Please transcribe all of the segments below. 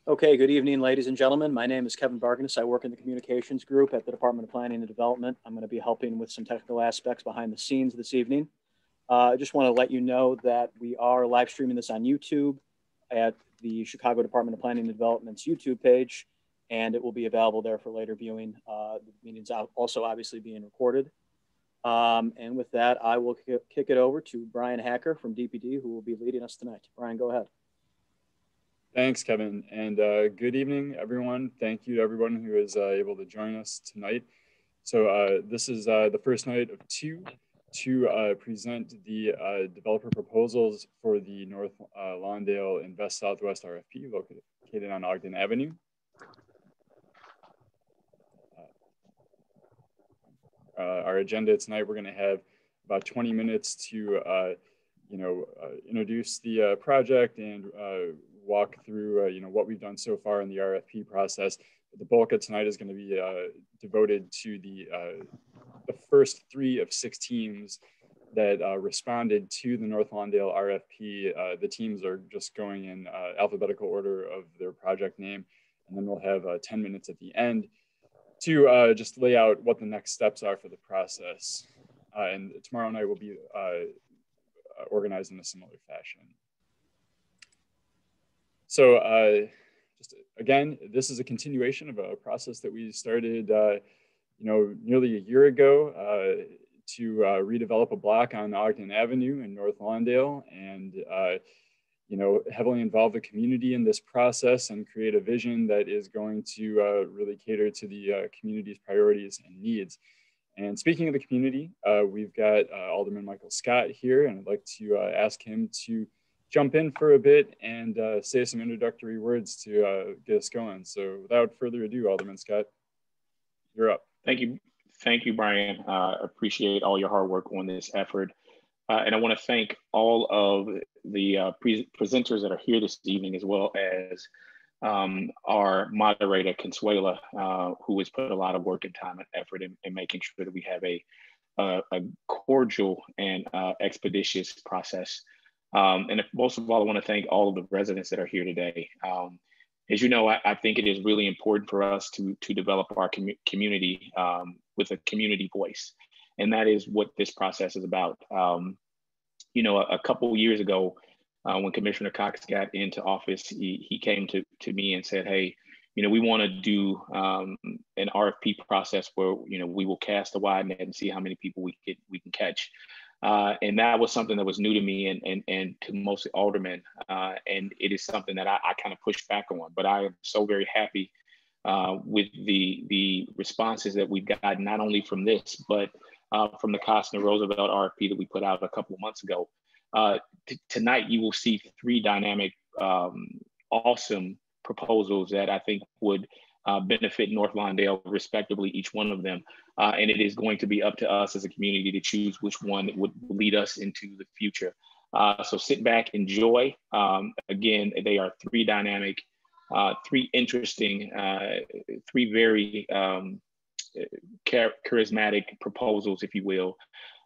Okay, good evening, ladies and gentlemen. My name is Kevin Barganis. I work in the communications group at the Department of Planning and Development. I'm going to be helping with some technical aspects behind the scenes this evening. I just want to let you know that we are live streaming this on YouTube at the Chicago Department of Planning and Development's YouTube page, and it will be available there for later viewing. The meeting's also obviously being recorded. And with that, I will kick it over to Brian Hacker from DPD, who will be leading us tonight. Brian, go ahead. Thanks, Kevin, and good evening, everyone. Thank you to everyone who is able to join us tonight. So this is the first night of two to present the developer proposals for the North Lawndale Invest Southwest RFP located on Ogden Avenue. Our agenda tonight, we're going to have about 20 minutes to introduce the project and walk through what we've done so far in the RFP process. But the bulk of tonight is going to be devoted to the first 3 of 6 teams that responded to the North Lawndale RFP. The teams are just going in alphabetical order of their project name, and then we'll have 10 minutes at the end to just lay out what the next steps are for the process. And tomorrow night will be organized in a similar fashion. So just again, this is a continuation of a process that we started, nearly a year ago to redevelop a block on Ogden Avenue in North Lawndale, and heavily involve the community in this process and create a vision that is going to really cater to the community's priorities and needs. And speaking of the community, we've got Alderman Michael Scott here, and I'd like to ask him to jump in for a bit and say some introductory words to get us going. So without further ado, Alderman Scott, you're up. Thank you, Brian. Appreciate all your hard work on this effort. And I want to thank all of the presenters that are here this evening, as well as our moderator, Consuela, who has put a lot of work and time and effort in making sure that we have a cordial and expeditious process. And most of all, I want to thank all of the residents that are here today. As you know, I think it is really important for us to develop our community with a community voice. And that is what this process is about. A couple of years ago, when Commissioner Cox got into office, he came to me and said, hey, we want to do an RFP process where, we will cast a wide net and see how many people we can catch. And that was something that was new to me and to most aldermen. And it is something that I kind of pushed back on, but I am so very happy with the responses that we've gotten, not only from this, but from the Costner Roosevelt RFP that we put out a couple of months ago. Tonight, you will see 3 dynamic, awesome proposals that I think would benefit North Lawndale, respectively, each one of them. And it is going to be up to us as a community to choose which one would lead us into the future. So sit back, enjoy. Again, they are 3 dynamic, 3 interesting, 3 very charismatic proposals, if you will.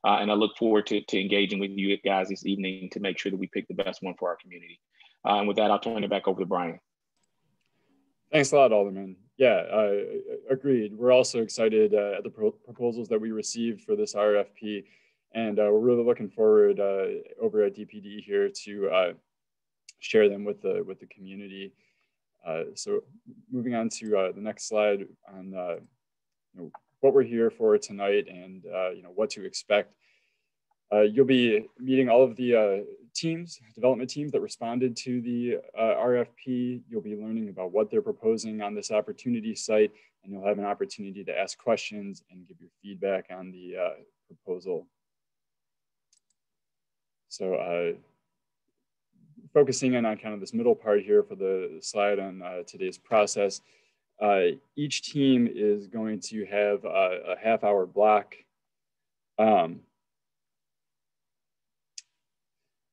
And I look forward to engaging with you guys this evening to make sure that we pick the best one for our community. And with that, I'll turn it back over to Brian. Thanks a lot, Alderman. Yeah, agreed. We're also excited at the proposals that we received for this RFP, and we're really looking forward over at DPD here to share them with the community. So moving on to the next slide on what we're here for tonight and what to expect. You'll be meeting all of the development teams that responded to the RFP. You'll be learning about what they're proposing on this opportunity site, and you'll have an opportunity to ask questions and give your feedback on the proposal. So focusing in on kind of this middle part here for the slide on today's process, each team is going to have a half-hour block.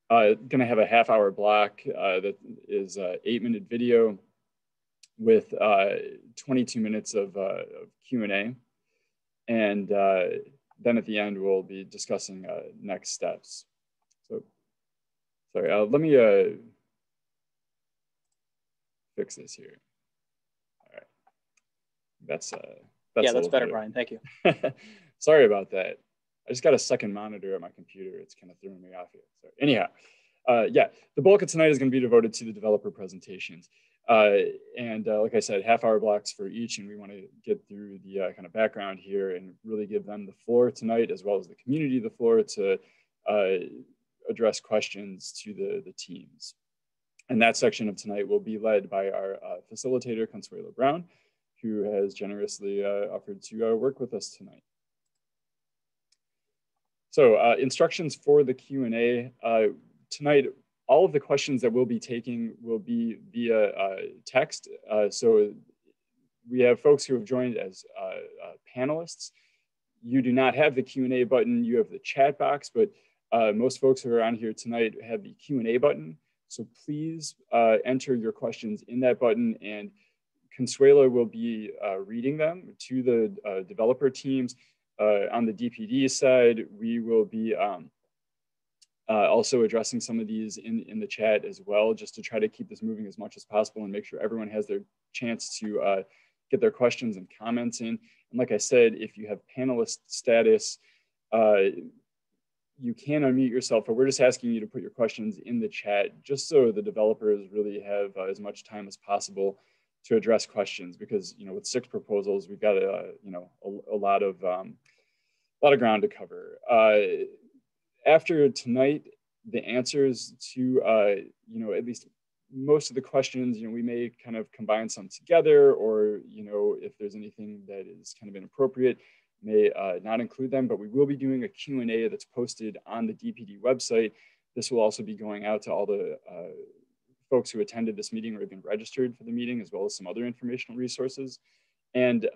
Going to have a half-hour block that is an 8-minute video with 22 minutes of Q&A. And then at the end, we'll be discussing next steps. So, sorry, let me fix this here. All right, that's Yeah, a that's little better, Brian. Thank you. Sorry about that. I just got a second monitor at my computer. It's kind of throwing me off here. So anyhow, yeah, the bulk of tonight is going to be devoted to the developer presentations. Like I said, half-hour blocks for each, and we want to get through the kind of background here and really give them the floor tonight, as well as the community the floor to address questions to the teams. And that section of tonight will be led by our facilitator, Consuelo Brown, who has generously offered to work with us tonight. So instructions for the Q&A. Tonight, all of the questions that we'll be taking will be via text. So we have folks who have joined as panelists. You do not have the Q&A button, you have the chat box, but most folks who are on here tonight have the Q&A button. So please enter your questions in that button, and Consuelo will be reading them to the developer teams. On the DPD side, we will be also addressing some of these in the chat as well, just to try to keep this moving as much as possible and make sure everyone has their chance to get their questions and comments in. And like I said, if you have panelist status, you can unmute yourself, but we're just asking you to put your questions in the chat, just so the developers really have as much time as possible to address questions, because with 6 proposals, we've got a lot of ground to cover. After tonight, the answers to at least most of the questions, we may kind of combine some together, or if there's anything that is kind of inappropriate, may not include them, but we will be doing a Q&A that's posted on the DPD website. This will also be going out to all the folks who attended this meeting or have been registered for the meeting, as well as some other informational resources. And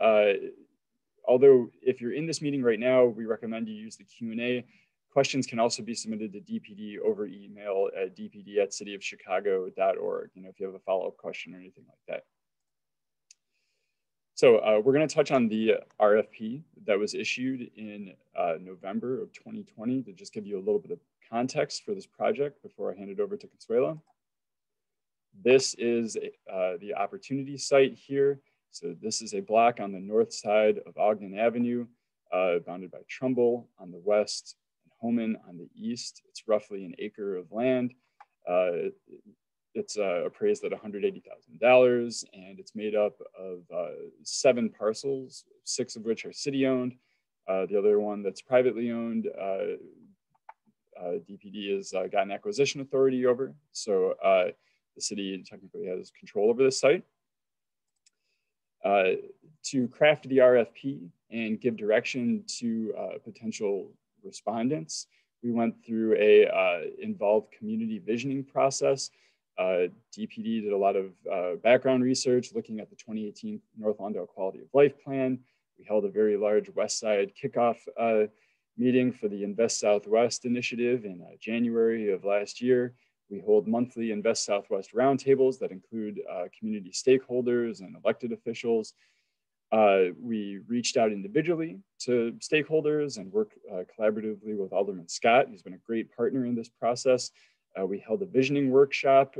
although if you're in this meeting right now, we recommend you use the Q&A. Questions can also be submitted to DPD over email at dpd@cityofchicago.org, if you have a follow-up question or anything like that. So we're going to touch on the RFP that was issued in November of 2020 to just give you a little bit of context for this project before I hand it over to Consuelo. This is the opportunity site here. So this is a block on the north side of Ogden Avenue, bounded by Trumbull on the west and Homan on the east. It's roughly an acre of land. It's appraised at $180,000, and it's made up of 7 parcels, 6 of which are city-owned. The other one that's privately owned, DPD has got an acquisition authority over. So the city technically has control over this site. To craft the RFP and give direction to potential respondents, we went through a involved community visioning process. DPD did a lot of background research looking at the 2018 North Lawndale Quality of Life Plan. We held a very large West Side kickoff meeting for the Invest Southwest initiative in January of last year. We hold monthly Invest Southwest roundtables that include community stakeholders and elected officials. We reached out individually to stakeholders and worked collaboratively with Alderman Scott, who's been a great partner in this process. We held a visioning workshop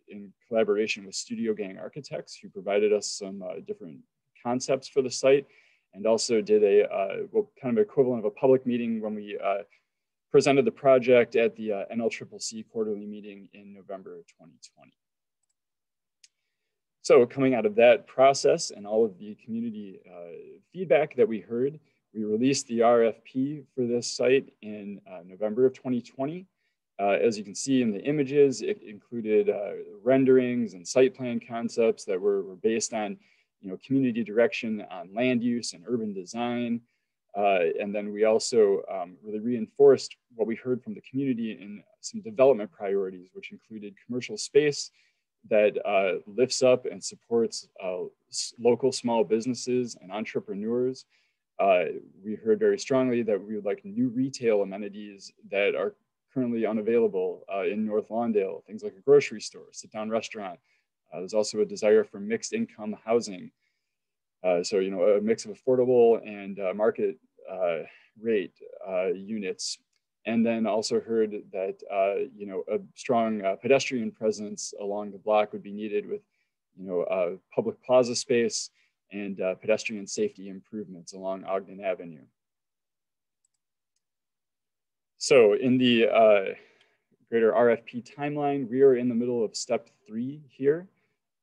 in collaboration with Studio Gang Architects, who provided us some different concepts for the site, and also did a kind of equivalent of a public meeting when we presented the project at the NLCCC quarterly meeting in November of 2020. So coming out of that process and all of the community feedback that we heard, we released the RFP for this site in November of 2020. As you can see in the images, it included renderings and site plan concepts that were based on community direction on land use and urban design. And then we also really reinforced what we heard from the community in some development priorities, which included commercial space that lifts up and supports local small businesses and entrepreneurs. We heard very strongly that we would like new retail amenities that are currently unavailable in North Lawndale, things like a grocery store, sit-down restaurant. There's also a desire for mixed income housing. So, a mix of affordable and market rate units. And then also heard that, a strong pedestrian presence along the block would be needed with, public plaza space and pedestrian safety improvements along Ogden Avenue. So in the greater RFP timeline, we are in the middle of step 3 here.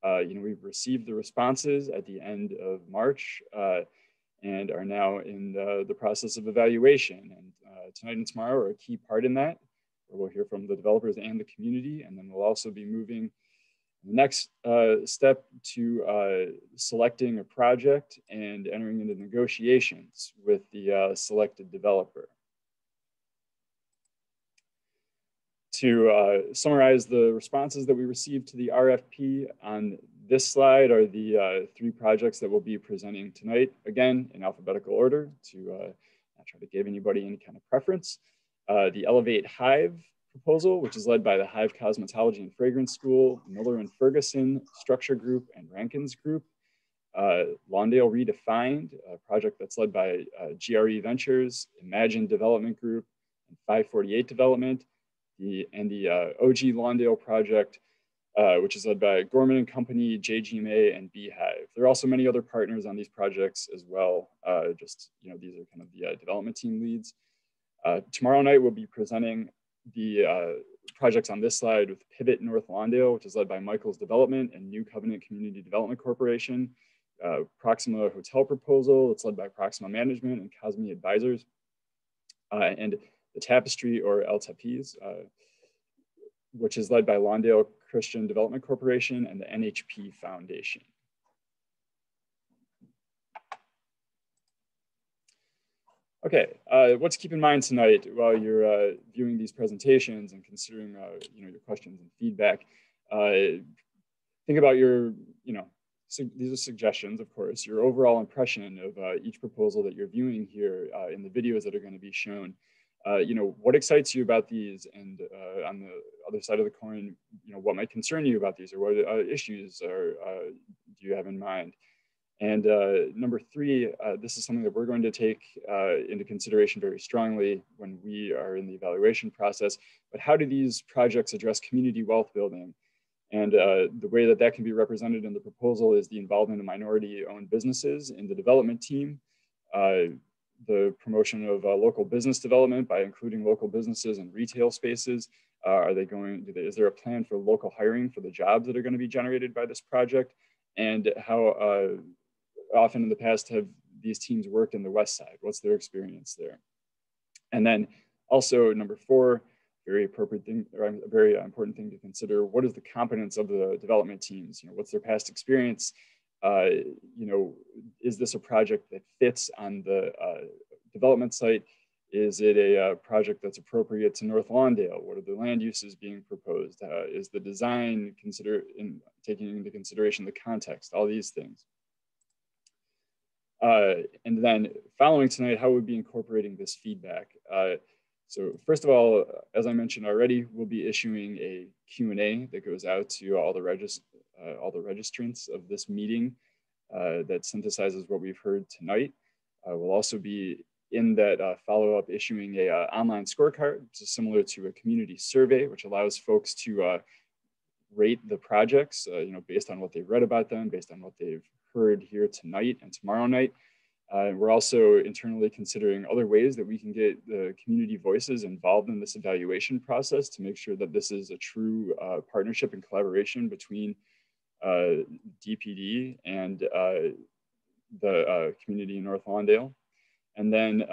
We've received the responses at the end of March and are now in the process of evaluation. And tonight and tomorrow are a key part in that, where we'll hear from the developers and the community. And then we'll also be moving the next step to selecting a project and entering into negotiations with the selected developer. To summarize the responses that we received to the RFP, on this slide are the 3 projects that we'll be presenting tonight, again, in alphabetical order to not try to give anybody any kind of preference. The Elevate Hive proposal, which is led by the Hive Cosmetology and Fragrance School, Miller and Ferguson Structure Group, and Rankins Group. Lawndale Redefined, a project that's led by GRE Ventures, Imagine Development Group, and 548 Development. The OG Lawndale project, which is led by Gorman and Company, JGMA, and Beehive. There are also many other partners on these projects as well. These are kind of the development team leads. Tomorrow night, we'll be presenting the projects on this slide with Pivot North Lawndale, which is led by Michael's Development and New Covenant Community Development Corporation. Proxima Hotel proposal, it's led by Proxima Management and Cosme Advisors. And the Tapestry, or El Tapiz, which is led by Lawndale Christian Development Corporation and the NHP Foundation. Okay, what to keep in mind tonight while you're viewing these presentations and considering your questions and feedback. Think about your, these are suggestions, of course, your overall impression of each proposal that you're viewing here in the videos that are going to be shown. What excites you about these, and on the other side of the coin, what might concern you about these, or what issues do you have in mind? And number 3, this is something that we're going to take into consideration very strongly when we are in the evaluation process, but how do these projects address community wealth building? And the way that can be represented in the proposal is the involvement of minority-owned businesses in the development team, the promotion of local business development by including local businesses and retail spaces. Is there a plan for local hiring for the jobs that are going to be generated by this project? And how often in the past have these teams worked in the West Side? What's their experience there? And then also number 4, very appropriate thing, or a very important thing to consider, what is the competence of the development teams? What's their past experience? Is this a project that fits on the development site? Is it a project that's appropriate to North Lawndale? What are the land uses being proposed? Is the design taking into consideration the context? All these things. And then following tonight, how we'll be incorporating this feedback. So first of all, as I mentioned already, we'll be issuing a Q&A that goes out to all the registrants of this meeting that synthesizes what we've heard tonight. We'll also be in that follow-up issuing a online scorecard, which is similar to a community survey, which allows folks to rate the projects, based on what they've read about them, based on what they've heard here tonight and tomorrow night. We're also internally considering other ways that we can get the community voices involved in this evaluation process to make sure that this is a true partnership and collaboration between DPD and the community in North Lawndale. And then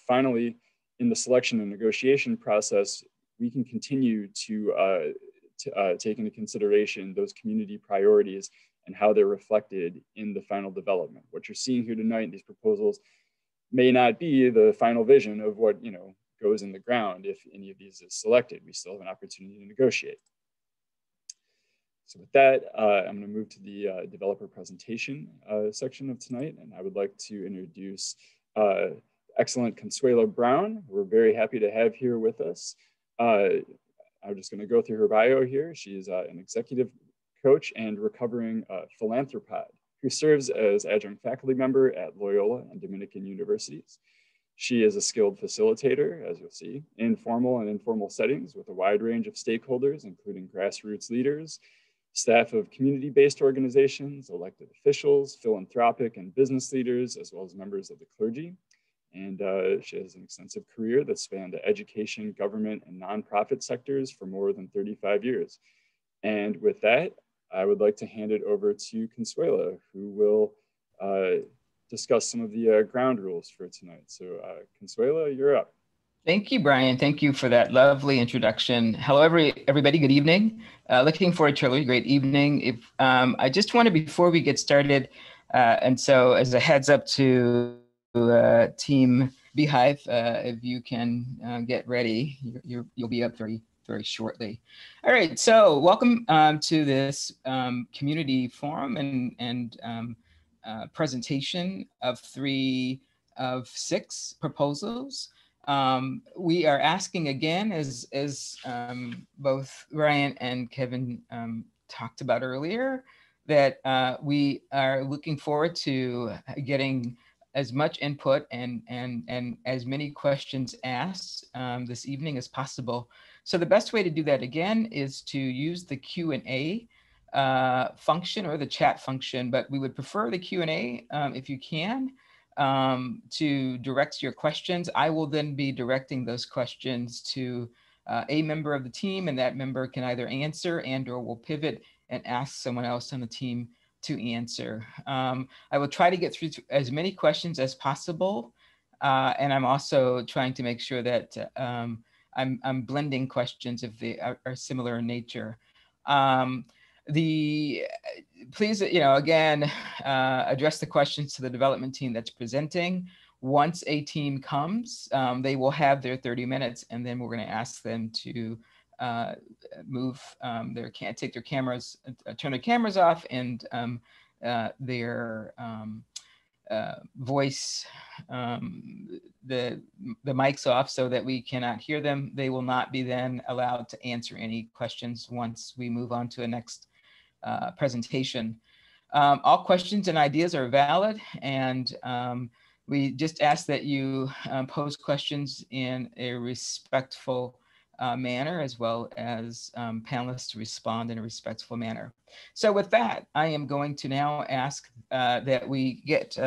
finally, in the selection and negotiation process, we can continue to take into consideration those community priorities and how they're reflected in the final development. What you're seeing here tonight in these proposals may not be the final vision of what goes in the ground if any of these is selected. We still have an opportunity to negotiate. So with that, I'm going to move to the developer presentation section of tonight, and I would like to introduce excellent Consuelo Brown. We're very happy to have here with us. I'm just going to go through her bio here. She's an executive coach and recovering philanthropist who serves as adjunct faculty member at Loyola and Dominican universities. She is a skilled facilitator, as you'll see, in formal and informal settings with a wide range of stakeholders, including grassroots leaders, staff of community-based organizations, elected officials, philanthropic and business leaders, as well as members of the clergy. And she has an extensive career that spanned the education, government, and nonprofit sectors for more than 35 years. And with that, I would like to hand it over to Consuela, who will discuss some of the ground rules for tonight. So Consuela, you're up. Thank you, Brian. Thank you for that lovely introduction. Hello, everybody. Good evening. Looking forward to a really great evening. I just wanted, before we get started, and so as a heads up to Team Beehive, if you can get ready, you'll be up very, very shortly. All right. So welcome to this community forum and presentation of 3 of 6 proposals. We are asking again, as both Ryan and Kevin talked about earlier, that we are looking forward to getting as much input and as many questions asked this evening as possible. So the best way to do that again is to use the Q&A function or the chat function, but we would prefer the Q&A if you can. To direct your questions. I will then be directing those questions to a member of the team, and that member can either answer and or will pivot and ask someone else on the team to answer. I will try to get through as many questions as possible, and I'm also trying to make sure that I'm blending questions if they are similar in nature. Please, again, address the questions to the development team that's presenting. Once a team comes, they will have their 30 minutes, and then we're going to ask them to take their cameras, turn their cameras off, and their voice, the mics off, so that we cannot hear them. They will not be then allowed to answer any questions once we move on to a next presentation. All questions and ideas are valid, and we just ask that you pose questions in a respectful manner, as well as panelists to respond in a respectful manner. So with that, I am going to now ask that we get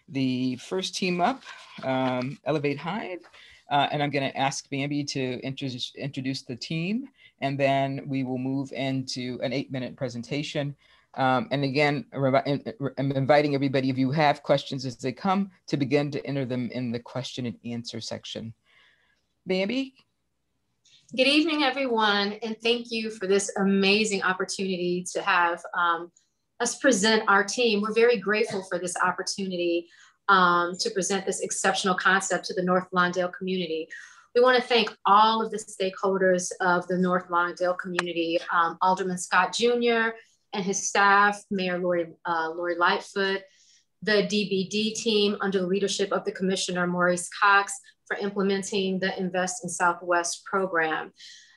the first team up, Elevate Hive, and I'm going to ask Bambi to introduce the team, and then we will move into an 8-minute presentation. And again, I'm inviting everybody, if you have questions as they come, to begin to enter them in the question and answer section. Bambi? Good evening, everyone, and thank you for this amazing opportunity to have us present our team. We're very grateful for this opportunity to present this exceptional concept to the North Lawndale community. We want to thank all of the stakeholders of the North Lawndale community, Alderman Scott Jr. and his staff, Mayor Lori Lightfoot, the DBD team under the leadership of the Commissioner Maurice Cox for implementing the Invest in Southwest program.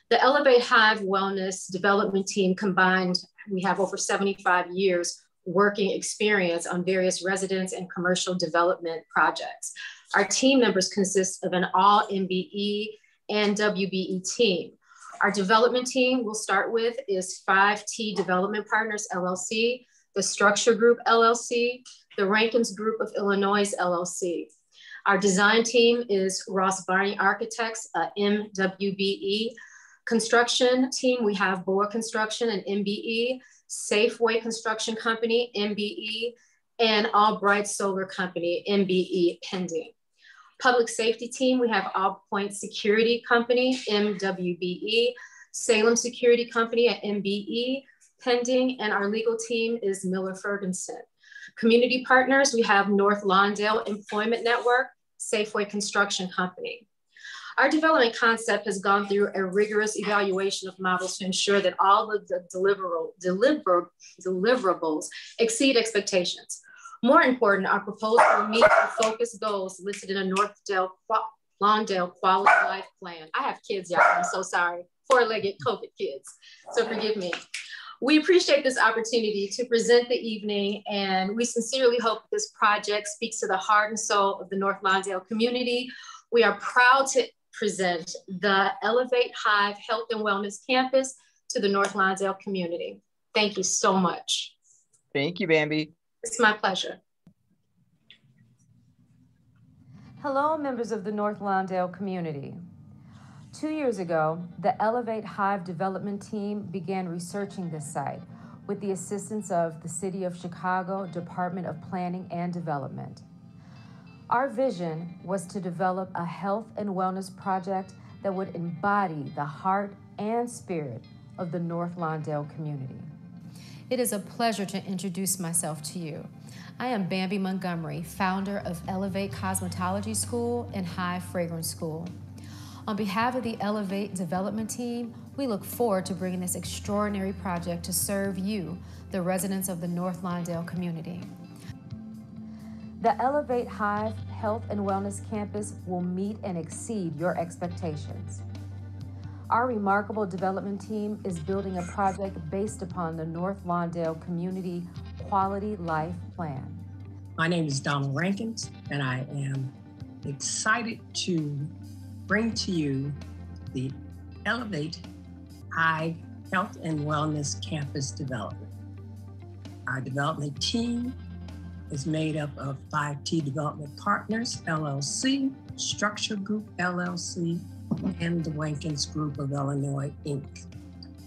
The Elevate Hive Wellness Development Team combined, we have over 75 years working experience on various residence and commercial development projects. Our team members consist of an all MBE and WBE team. Our development team we'll start with is 5T Development Partners, LLC, the Structure Group, LLC, the Rankins Group of Illinois, LLC. Our design team is Ross Barney Architects, MWBE. Construction team, we have Boa Construction and MBE, Safeway Construction Company, MBE, and Albright Solar Company, MBE, pending. Public safety team, we have All Point Security Company, MWBE, Salem Security Company at MBE, pending, and our legal team is Miller Ferguson. Community partners, we have North Lawndale Employment Network, Safeway Construction Company. Our development concept has gone through a rigorous evaluation of models to ensure that all of the deliverables exceed expectations. More important, our proposal will meet the focus goals listed in a North Lawndale Quality Life Plan. I have kids, y'all, I'm so sorry, 4-legged COVID kids, so forgive me. We appreciate this opportunity to present the evening, and we sincerely hope this project speaks to the heart and soul of the North Lawndale community. We are proud to present the Elevate Hive Health and Wellness Campus to the North Lawndale community. Thank you so much. Thank you, Bambi. It's my pleasure. Hello, members of the North Lawndale community. 2 years ago, the Elevate Hive development team began researching this site with the assistance of the City of Chicago Department of Planning and Development. Our vision was to develop a health and wellness project that would embody the heart and spirit of the North Lawndale community. It is a pleasure to introduce myself to you. I am Bambi Montgomery, founder of Elevate Cosmetology School and Hive Fragrance School. On behalf of the Elevate development team, we look forward to bringing this extraordinary project to serve you, the residents of the North Lawndale community. The Elevate Hive Health and Wellness Campus will meet and exceed your expectations. Our remarkable development team is building a project based upon the North Lawndale Community Quality Life Plan. My name is Donald Rankins, and I am excited to bring to you the Elevate Hive Health and Wellness Campus Development. Our development team is made up of 5T Development Partners, LLC, Structure Group, LLC, and the Wankins Group of Illinois, Inc.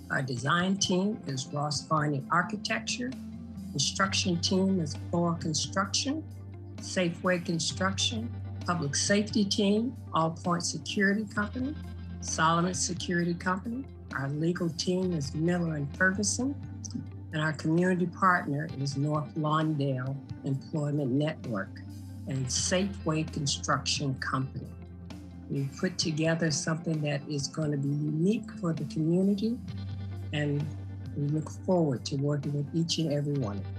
Our design team is Ross Barney Architecture. Construction team is Thor Construction, Safeway Construction. Public safety team, All Point Security Company, Solomon Security Company. Our legal team is Miller and Ferguson. And our community partner is North Lawndale Employment Network and Safeway Construction Company. We've put together something that is going to be unique for the community, and we look forward to working with each and every one of you.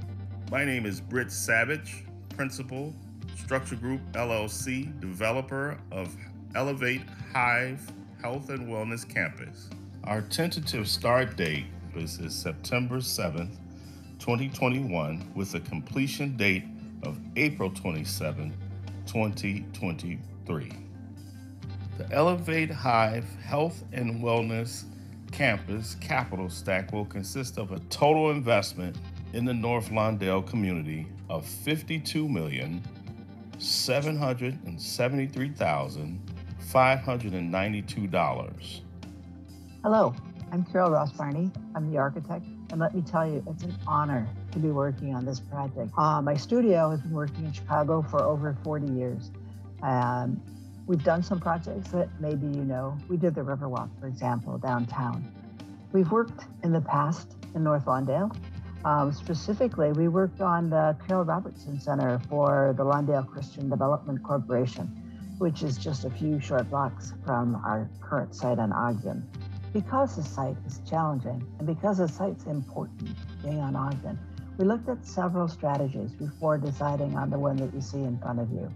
My name is Britt Savage, Principal, Structure Group, LLC, developer of Elevate Hive Health and Wellness Campus. Our tentative start date is September 7th, 2021, with a completion date of April 27, 2023. The Elevate Hive Health and Wellness Campus capital stack will consist of a total investment in the North Lawndale community of $52,773,592. Hello, I'm Carol Ross Barney. I'm the architect, and let me tell you, it's an honor to be working on this project. My studio has been working in Chicago for over 40 years. We've done some projects that maybe you know. We did the Riverwalk, for example, downtown. We've worked in the past in North Lawndale. Specifically, we worked on the Carol Robertson Center for the Lawndale Christian Development Corporation, which is just a few short blocks from our current site on Ogden. Because the site is challenging and because the site's important, being on Ogden, we looked at several strategies before deciding on the one that you see in front of you.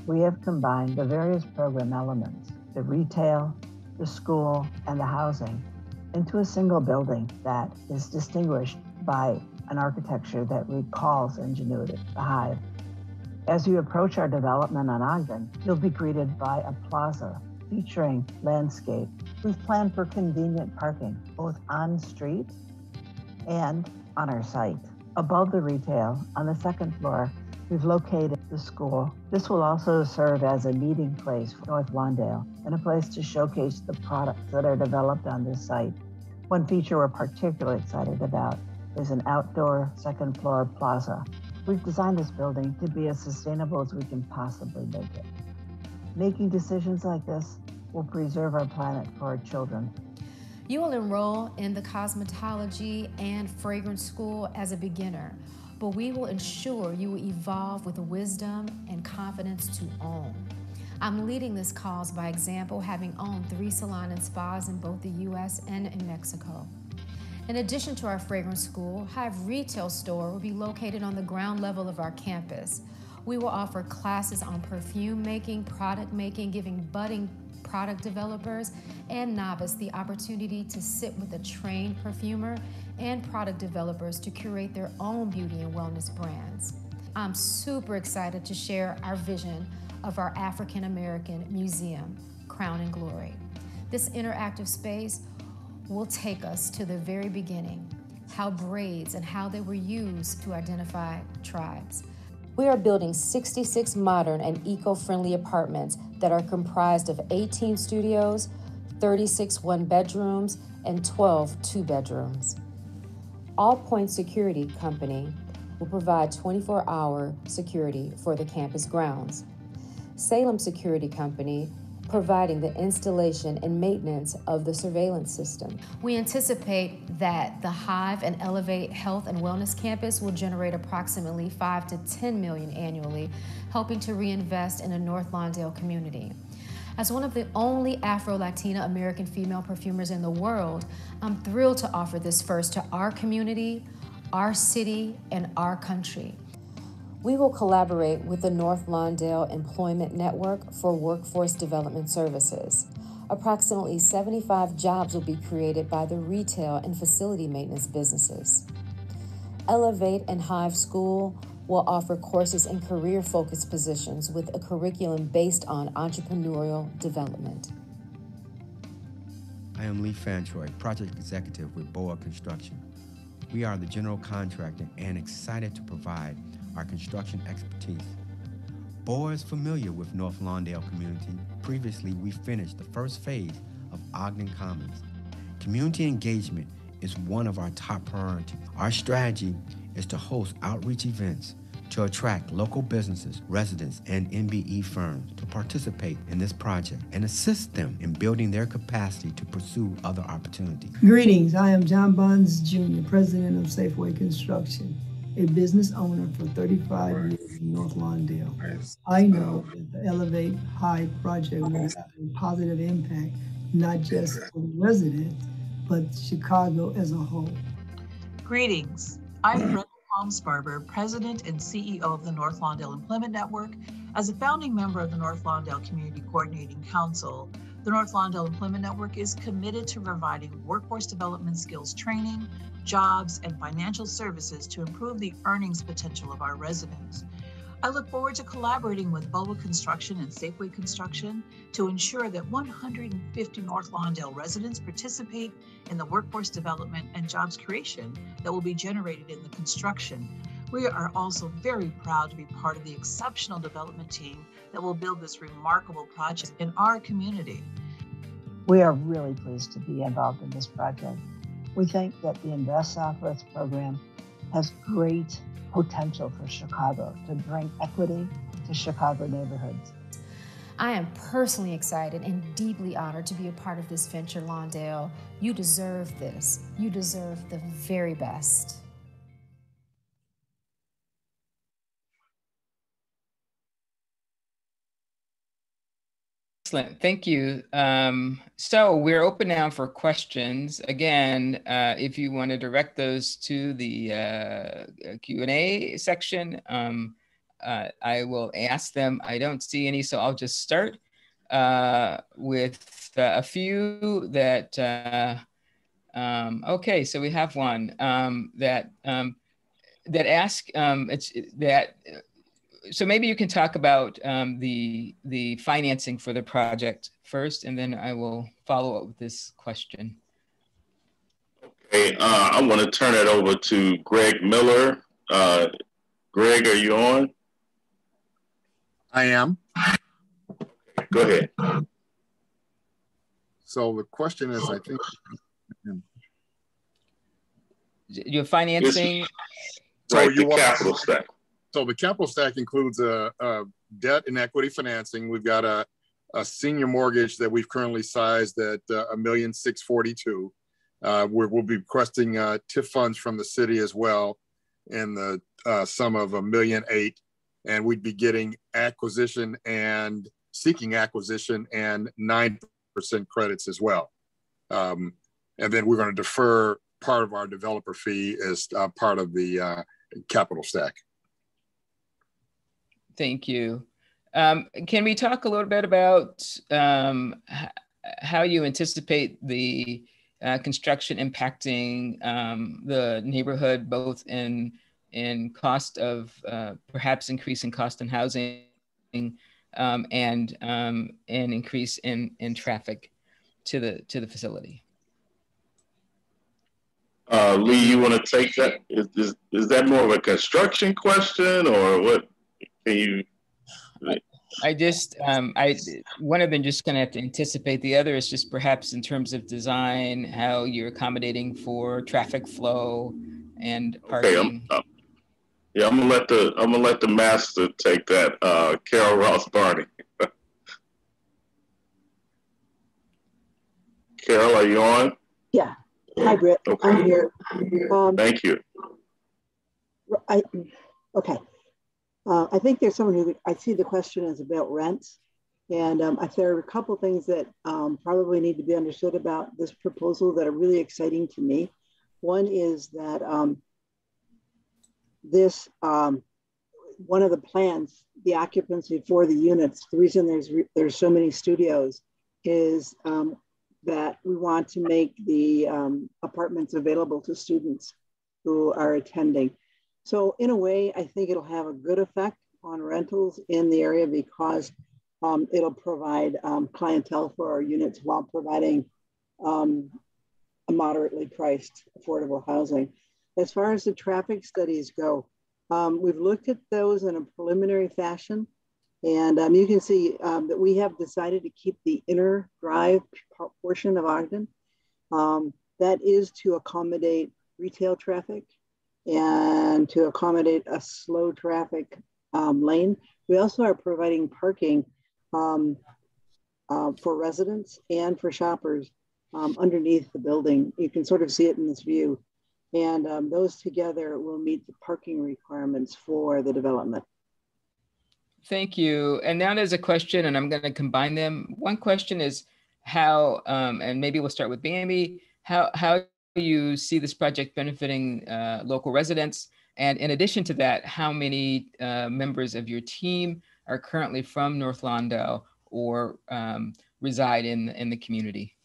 We have combined the various program elements, the retail, the school, and the housing, into a single building that is distinguished by an architecture that recalls ingenuity, the Hive. As you approach our development on Ogden, you'll be greeted by a plaza featuring landscape. We've planned for convenient parking, both on street and on our site. Above the retail, on the second floor, we've located the school. This will also serve as a meeting place for North Lawndale and a place to showcase the products that are developed on this site. One feature we're particularly excited about is an outdoor second floor plaza. We've designed this building to be as sustainable as we can possibly make it. Making decisions like this will preserve our planet for our children. You will enroll in the cosmetology and fragrance school as a beginner, but we will ensure you will evolve with wisdom and confidence to own. I'm leading this cause by example, having owned 3 salons and spas in both the US and in Mexico. In addition to our fragrance school, Hive Retail Store will be located on the ground level of our campus. We will offer classes on perfume making, product making, giving budding product developers and novice the opportunity to sit with a trained perfumer and product developers to curate their own beauty and wellness brands. I'm super excited to share our vision of our African American Museum, Crown and Glory. This interactive space will take us to the very beginning, how braids and how they were used to identify tribes. We are building 66 modern and eco-friendly apartments that are comprised of 18 studios, 36 one-bedrooms, and 12 two-bedrooms. All Point Security Company will provide 24-hour security for the campus grounds. Salem Security Company providing the installation and maintenance of the surveillance system. We anticipate that the Hive and Elevate Health and Wellness Campus will generate approximately $5 to $10 million annually, helping to reinvest in the North Lawndale community. As one of the only Afro-Latina American female perfumers in the world, I'm thrilled to offer this first to our community, our city, and our country. We will collaborate with the North Lawndale Employment Network for Workforce Development Services. Approximately 75 jobs will be created by the retail and facility maintenance businesses. Elevate and Hive School will offer courses in career-focused positions with a curriculum based on entrepreneurial development. I am Lee Fantroy, Project Executive with BOA Construction. We are the general contractor and excited to provide our construction expertise. BOA is familiar with North Lawndale community. Previously, we finished the first phase of Ogden Commons. Community engagement is one of our top priorities. Our strategy is to host outreach events to attract local businesses, residents, and MBE firms to participate in this project and assist them in building their capacity to pursue other opportunities. Greetings, I am John Bonds Jr., President of Safeway Construction, a business owner for 35 years in North Lawndale. I know that the Elevate Hive project will have a positive impact, not just for the residents, but Chicago as a whole. Greetings, I'm Brenda Palmsbarber, President and CEO of the North Lawndale Employment Network. As a founding member of the North Lawndale Community Coordinating Council, the North Lawndale Employment Network is committed to providing workforce development skills training, jobs, and financial services to improve the earnings potential of our residents. I look forward to collaborating with BOA Construction and Safeway Construction to ensure that 150 North Lawndale residents participate in the workforce development and jobs creation that will be generated in the construction. We are also very proud to be part of the exceptional development team that will build this remarkable project in our community. We are really pleased to be involved in this project. We think that the Invest Southwest program has great potential for Chicago to bring equity to Chicago neighborhoods. I am personally excited and deeply honored to be a part of this venture, Lawndale. You deserve this. You deserve the very best. Excellent, thank you. So we're open now for questions. Again, if you want to direct those to the Q&A section, I will ask them. I don't see any, so I'll just start with a few that, okay, so we have one that ask, so maybe you can talk about the financing for the project first, and then I will follow up with this question. Okay, I want to turn it over to Greg Miller. Greg, are you on? I am. Go ahead. So the question is, I think, your financing. Right, the capital stack. So the capital stack includes a debt and equity financing. We've got a senior mortgage that we've currently sized at $1,642,000. We'll be requesting TIF funds from the city as well in the sum of $1,008,000, and we'd be getting acquisition and seeking acquisition and 9% credits as well. And then we're going to defer part of our developer fee as part of the capital stack. Thank you. Can we talk a little bit about how you anticipate the construction impacting the neighborhood, both in cost of perhaps increase in cost in housing and an increase in traffic to the facility? Lee, you want to take that? Is that more of a construction question, or what? Can you? I just, one of them just going to have to anticipate. The other is just perhaps in terms of design, how you're accommodating for traffic flow and parking. Okay, yeah, I'm gonna let the master take that. Carol Ross Barney. Carol, are you on? Yeah. Hi, Britt. Okay. I'm here. Thank you. Okay. I think there's someone who, I see the question is about rents. And there are a couple of things that probably need to be understood about this proposal that are really exciting to me. One is that one of the plans, the occupancy for the units, the reason there's so many studios is that we want to make the apartments available to students who are attending. So in a way, I think it'll have a good effect on rentals in the area because it'll provide clientele for our units while providing a moderately priced affordable housing. As far as the traffic studies go, we've looked at those in a preliminary fashion. And you can see that we have decided to keep the inner drive portion of Ogden. That is to accommodate retail traffic and to accommodate a slow traffic lane. We also are providing parking for residents and for shoppers underneath the building. You can sort of see it in this view. And those together will meet the parking requirements for the development. Thank you. And now there's a question, and I'm going to combine them. One question is how, and maybe we'll start with Bambi, how you see this project benefiting local residents. And in addition to that, how many members of your team are currently from North Lawndale or reside in the community?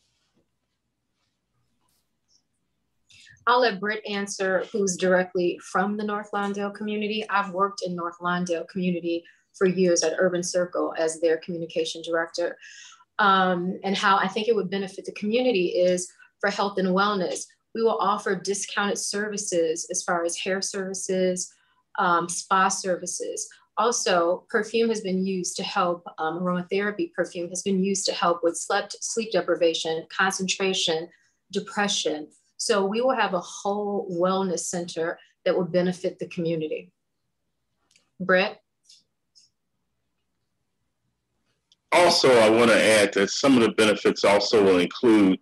I'll let Britt answer, who's directly from the North Lawndale community. I've worked in North Lawndale community for years at Urban Circle as their communication director. And how I think it would benefit the community is for health and wellness. We will offer discounted services as far as hair services, spa services. Also, perfume has been used to help, aromatherapy perfume has been used to help with sleep deprivation, concentration, depression. So we will have a whole wellness center that will benefit the community. Brett? Also, I want to add that some of the benefits also will include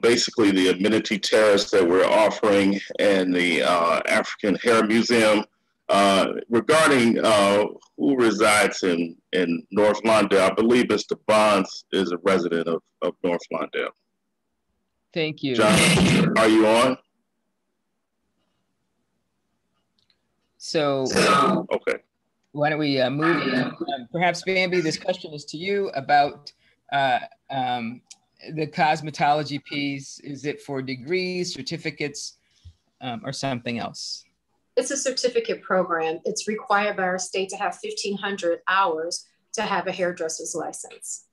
basically the amenity terrace that we're offering and the African Hair Museum. Regarding who resides in North Lawndale, I believe Mr. Bonds is a resident of North Lawndale. Thank you. John, are you on? So, okay. Why don't we move? Perhaps, Bambi, this question is to you about the cosmetology piece. Is it for degrees, certificates, or something else? It's a certificate program. It's required by our state to have 1,500 hours to have a hairdresser's license.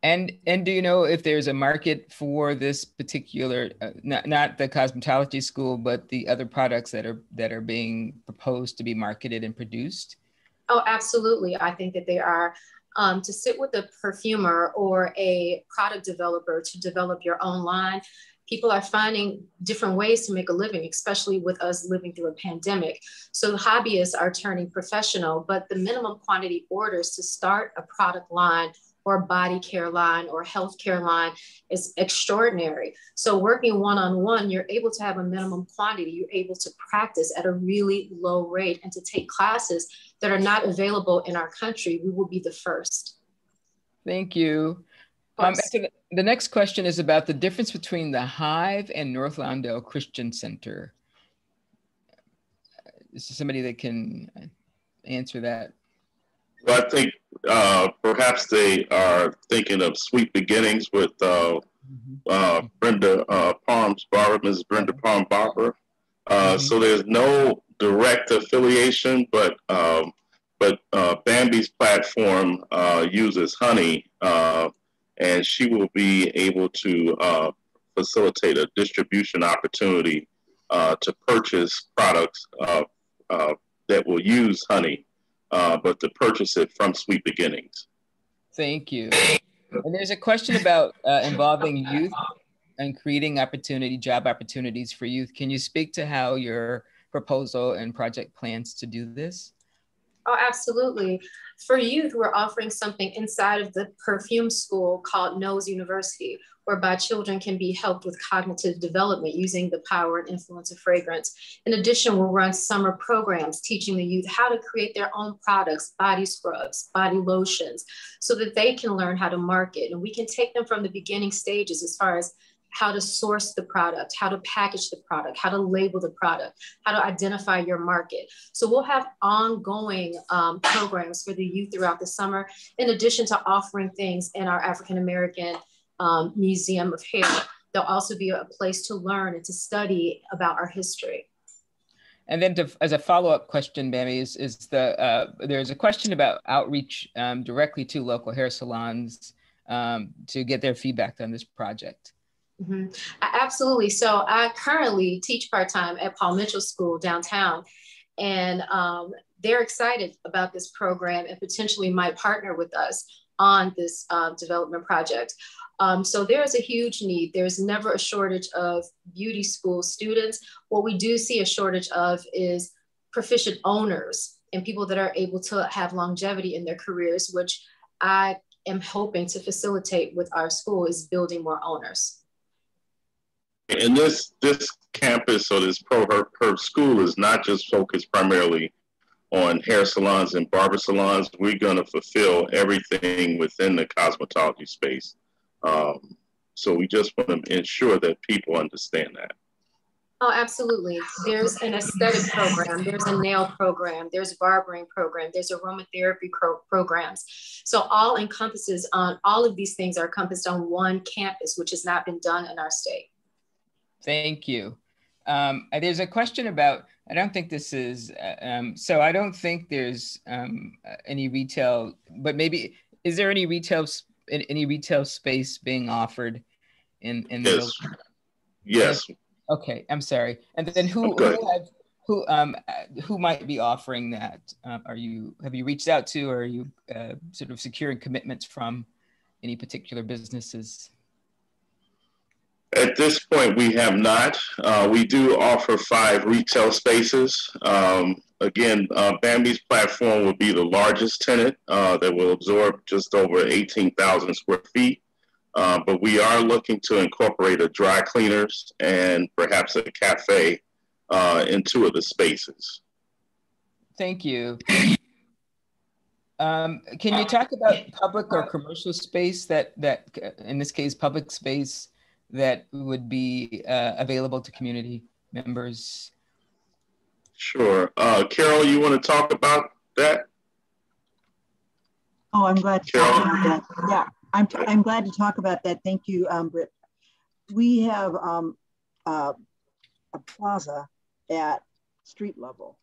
And do you know if there's a market for this particular, not the cosmetology school, but the other products that are being proposed to be marketed and produced? Oh, absolutely. I think that they are. To sit with a perfumer or a product developer to develop your own line, people are finding different ways to make a living, especially with us living through a pandemic. So hobbyists are turning professional, but the minimum quantity orders to start a product line or body care line or healthcare line is extraordinary. So working one-on-one, you're able to have a minimum quantity. You're able to practice at a really low rate and to take classes that are not available in our country. We will be the first. Thank you. The next question is about the difference between the Hive and North Lawndale Christian Center. Is there somebody that can answer that? Well, I think perhaps they are thinking of Sweet Beginnings with Brenda Palms Barber, Mrs. Brenda Palm Barber. So there's no direct affiliation, but Bambi's platform uses Honey, and she will be able to facilitate a distribution opportunity to purchase products that will use honey, but to purchase it from Sweet Beginnings. Thank you. And there's a question about involving youth and creating job opportunities for youth. Can you speak to how your proposal and project plans to do this? Oh, absolutely. For youth, we're offering something inside of the perfume school called Nose University, whereby children can be helped with cognitive development using the power and influence of fragrance. In addition, we'll run summer programs teaching the youth how to create their own products, body scrubs, body lotions, so that they can learn how to market. And we can take them from the beginning stages as far as how to source the product, how to package the product, how to label the product, how to identify your market. So we'll have ongoing programs for the youth throughout the summer, in addition to offering things in our African American Museum of Hair. There'll also be a place to learn and to study about our history. And then as a follow-up question, Bambi, there's a question about outreach directly to local hair salons to get their feedback on this project. Mm-hmm. Absolutely. So I currently teach part-time at Paul Mitchell School downtown, and they're excited about this program and potentially might partner with us on this development project. So there's a huge need. There's never a shortage of beauty school students. What we do see a shortage of is proficient owners and people that are able to have longevity in their careers, which I am hoping to facilitate with our school, is building more owners. And this campus or this her school is not just focused primarily on hair salons and barber salons. We're going to fulfill everything within the cosmetology space. So we just want to ensure that people understand that. Oh, absolutely. There's an aesthetic program, there's a nail program, there's a barbering program, there's aromatherapy programs. So all of these things are encompassed on one campus, which has not been done in our state. Thank you. There's a question about, I don't think this is, so I don't think there's any retail, but maybe, is there any retail space being offered in yes. Yes. Okay, I'm sorry. And then who might be offering that? Have you reached out to, or are you sort of securing commitments from any particular businesses? At this point, we have not. We do offer 5 retail spaces. Again, Bambi's platform will be the largest tenant that will absorb just over 18,000 square feet. But we are looking to incorporate a dry cleaners and perhaps a cafe in 2 of the spaces. Thank you. Can you talk about public or commercial space that in this case, public space that would be available to community members? Sure. Carol, you want to talk about that? Oh, I'm glad to talk about that. Yeah, I'm glad to talk about that. Thank you, Britt. We have a plaza at street level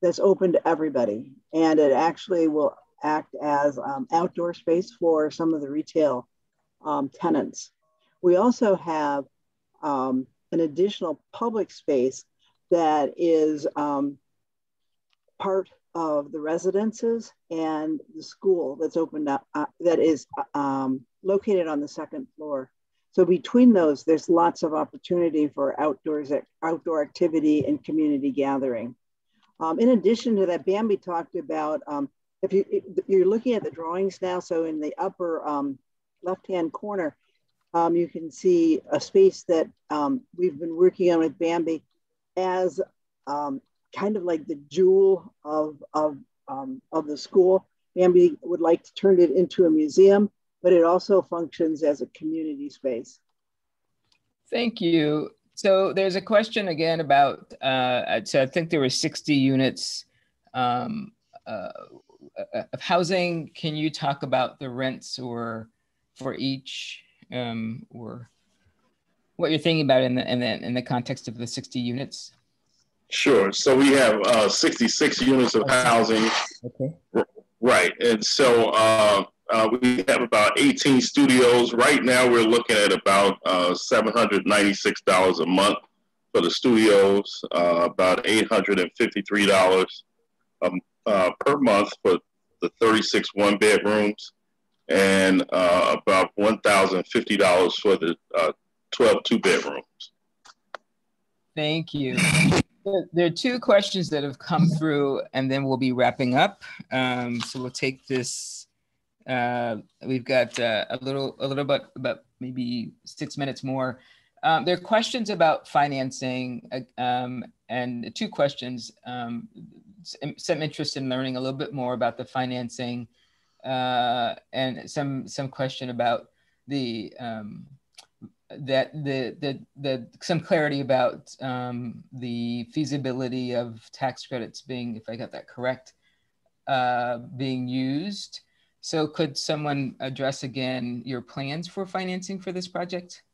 that's open to everybody, and it actually will act as outdoor space for some of the retail tenants. We also have an additional public space that is part of the residences and the school that's opened up, that is located on the 2nd floor. So between those, there's lots of opportunity for outdoor activity and community gathering. In addition to that, Bambi talked about, if you're looking at the drawings now, so in the upper left-hand corner, you can see a space that we've been working on with Bambi as kind of like the jewel of the school. Bambi would like to turn it into a museum, but it also functions as a community space. Thank you. So there's a question again about, so I think there were 60 units of housing. Can you talk about the rents or for each, or what you're thinking about in the context of the 60 units? Sure. So we have 66 units of housing. Okay. Right. And so We have about 18 studios. Right now, we're looking at about $796 a month for the studios, about $853 per month for the 36 one-bedrooms, and about $1,050 for the 12 two-bedrooms. Thank you. There are two questions that have come through, and then we'll be wrapping up. So we'll take this. We've got a little bit, about maybe 6 minutes more. There are questions about financing, and two questions. Some interest in learning a little bit more about the financing, and some question about the some clarity about the feasibility of tax credits being, if I got that correct, being used. So could someone address again your plans for financing for this project?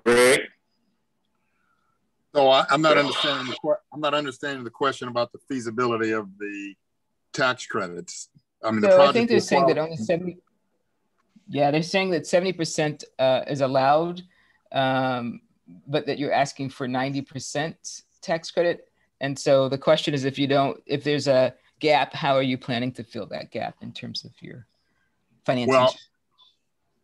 Greg? So I'm not understanding the question about the feasibility of the tax credits. I mean, so I think they're saying that only 70. Yeah, they're saying that 70% is allowed, but that you're asking for 90% tax credit. And so the question is, if there's a gap, how are you planning to fill that gap in terms of your financing? Well,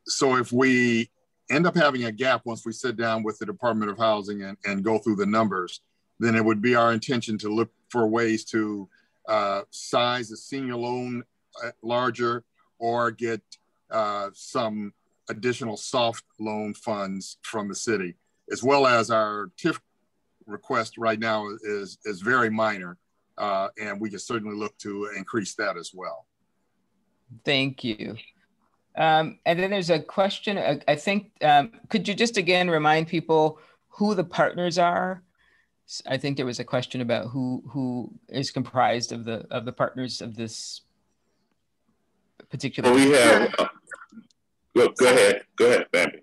so if we end up having a gap once we sit down with the Department of Housing and go through the numbers, then it would be our intention to look for ways to size the senior loan larger, or get some additional soft loan funds from the city, as well as our TIF request right now is very minor, and we can certainly look to increase that as well. Thank you. And then there's a question, I think, could you just again remind people who the partners are? I think there was a question about who is comprised of the partners of this particular. Well, we have, go ahead, Bambi.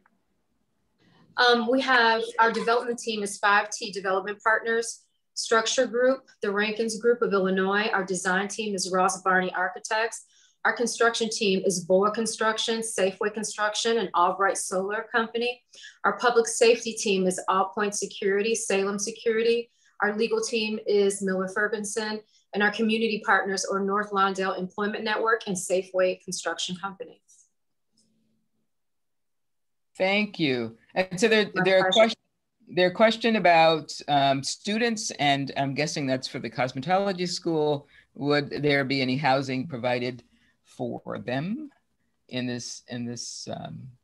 We have, our development team is 5T Development Partners, Structure Group, the Rankins Group of Illinois. Our design team is Ross Barney Architects. Our construction team is BOA Construction, Safeway Construction, and Albright Solar Company. Our public safety team is All Point Security, Salem Security. Our legal team is Miller Ferguson, and our community partners are North Lawndale Employment Network and Safeway Construction Company. Thank you. And so there are questions about students, and I'm guessing that's for the cosmetology school. Would there be any housing provided for them in this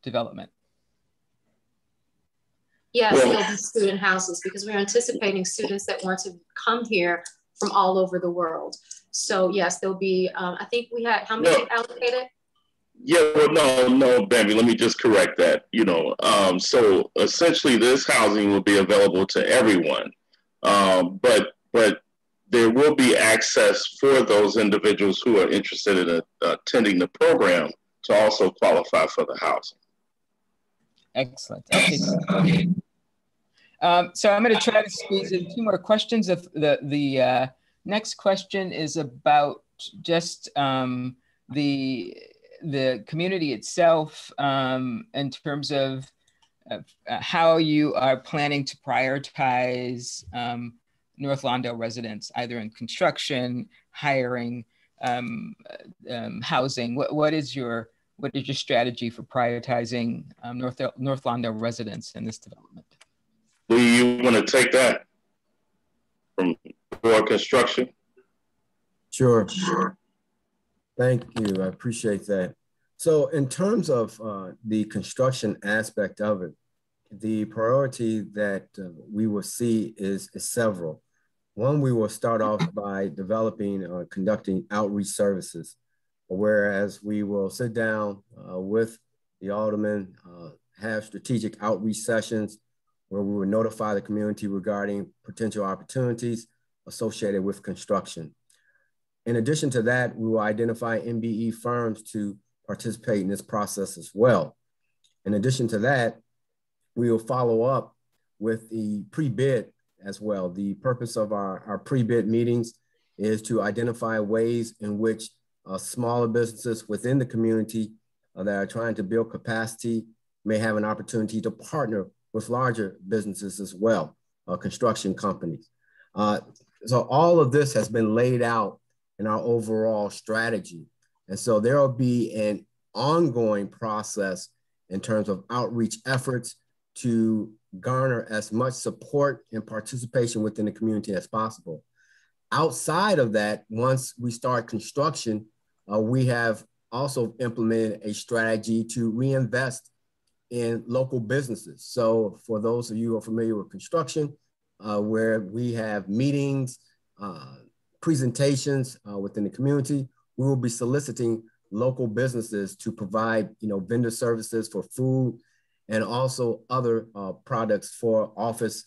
development? Yes, there'll be student houses, because we're anticipating students that want to come here from all over the world. So yes, there'll be, I think we had, how many allocated? Yeah, well, no, Bambi, let me just correct that. So essentially this housing will be available to everyone, but there will be access for those individuals who are interested in attending the program to also qualify for the housing. Excellent. Okay. So I'm going to try to squeeze in two more questions. The next question is about just the community itself, in terms of how you are planning to prioritize North Lawndale residents, either in construction, hiring, housing. What is your strategy for prioritizing North Lawndale residents in this development? Do you want to take that from construction? Sure. Thank you. I appreciate that. So in terms of the construction aspect of it, the priority that we will see is several. One, we will start off by developing or conducting outreach services, whereas we will sit down with the aldermen, have strategic outreach sessions where we will notify the community regarding potential opportunities associated with construction. In addition to that, we will identify MBE firms to participate in this process as well. In addition to that, we will follow up with the pre-bid as well. The purpose of our pre-bid meetings is to identify ways in which smaller businesses within the community that are trying to build capacity may have an opportunity to partner with larger businesses as well, construction companies. So all of this has been laid out in our overall strategy. And so there will be an ongoing process in terms of outreach efforts to garner as much support and participation within the community as possible. Outside of that, once we start construction, we have also implemented a strategy to reinvest in local businesses. So for those of you who are familiar with construction, where we have meetings, presentations within the community, we will be soliciting local businesses to provide, vendor services for food and also other products for office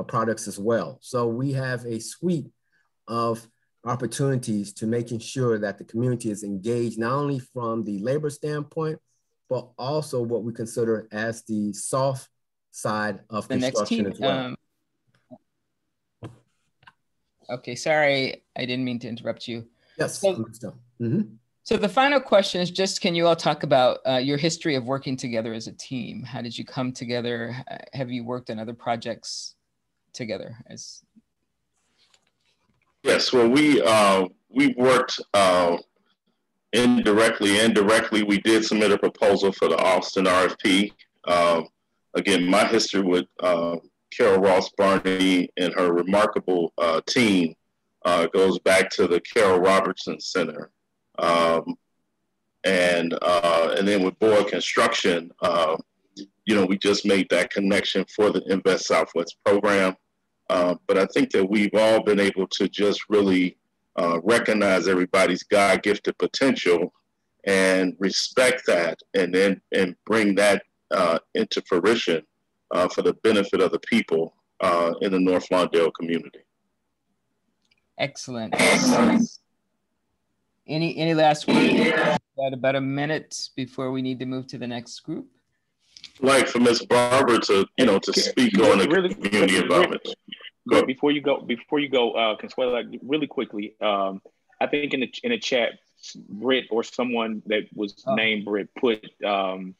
products as well. So we have a suite of opportunities to making sure that the community is engaged, not only from the labor standpoint, but also what we consider as the soft side of construction as well. Okay, sorry, I didn't mean to interrupt you. Yes. So the final question is just, can you all talk about your history of working together as a team? How did you come together? Have you worked on other projects together? Yes, well, we worked indirectly and directly. We did submit a proposal for the Austin RFP. Again, my history with Carol Ross Barney and her remarkable team goes back to the Carol Robertson Center. And then with Boa Construction, we just made that connection for the Invest Southwest program. But I think that we've all been able to just really recognize everybody's God-gifted potential and respect that, and bring that into fruition for the benefit of the people in the North Lawndale community. Excellent. Any last words? Got about a minute before we need to move to the next group. Like for Ms. Barber to speak on the community involvement. Before you go, Consuela, really quickly, I think in the chat, Britt or someone that was named Britt put that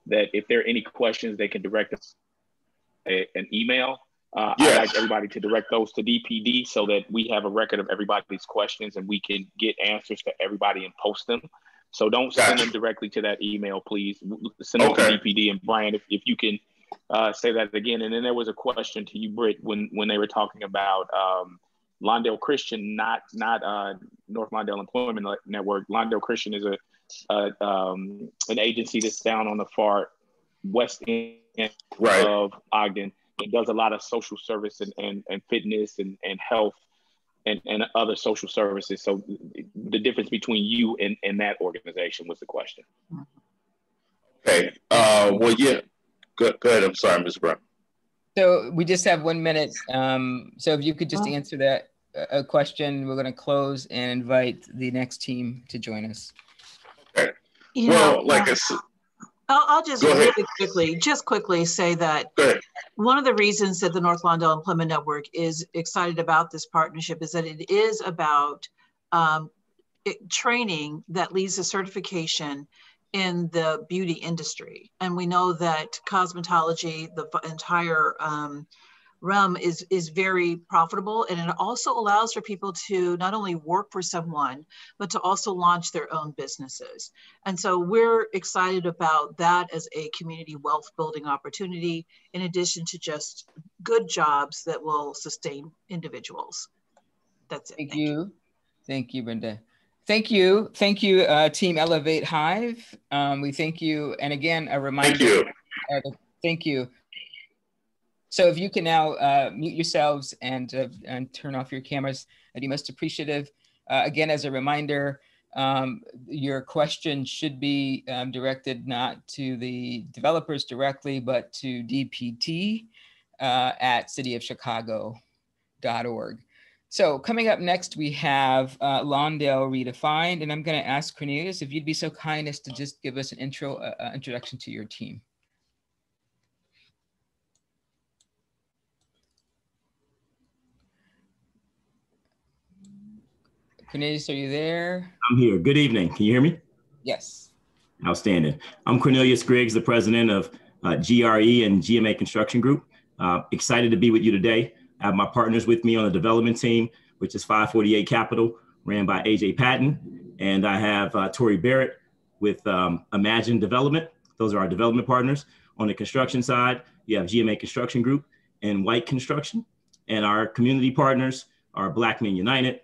if there are any questions, they can direct us an email. Yes. I'd like everybody to direct those to DPD so that we have a record of everybody's questions and we can get answers to everybody and post them. So don't send them directly to that email, please. Send them to DPD. And Brian, if you can say that again. And then there was a question to you, Britt, when they were talking about Lawndale Christian, not North Lawndale Employment Network. Lawndale Christian is an agency that's down on the far west end of Ogden. It does a lot of social service and fitness and health and other social services. So the difference between you and that organization was the question. Okay. Well, yeah. Go ahead. I'm sorry, Ms. Brown. So we just have 1 minute. So if you could just answer that question, we're going to close and invite the next team to join us. Okay. Well, like I said, I'll just quickly say that one of the reasons that the North Lawndale Employment Network is excited about this partnership is that it is about training that leads to certification in the beauty industry. And we know that cosmetology, the entire realm is very profitable, and it also allows for people to not only work for someone, but to also launch their own businesses. And so we're excited about that as a community wealth building opportunity, in addition to just good jobs that will sustain individuals. That's it. Thank you. Thank you, Brenda. Thank you. Thank you, Team Elevate Hive. We thank you. And again, a reminder. Thank you. Thank you. So if you can now mute yourselves and turn off your cameras, I'd be most appreciative. Again, as a reminder, your question should be directed not to the developers directly, but to DPT at cityofchicago.org. So coming up next, we have Lawndale Redefined, and I'm going to ask Cornelius if you'd be so kind as to just give us an introduction to your team. Cornelius, are you there? I'm here. Good evening. Can you hear me? Yes. Outstanding. I'm Cornelius Griggs, the president of GRE and GMA Construction Group. Excited to be with you today. I have my partners with me on the development team, which is 548 Capital, ran by AJ Patton. And I have Tori Barrett with Imagine Development. Those are our development partners. On the construction side, you have GMA Construction Group and White Construction. And our community partners are Black Men United,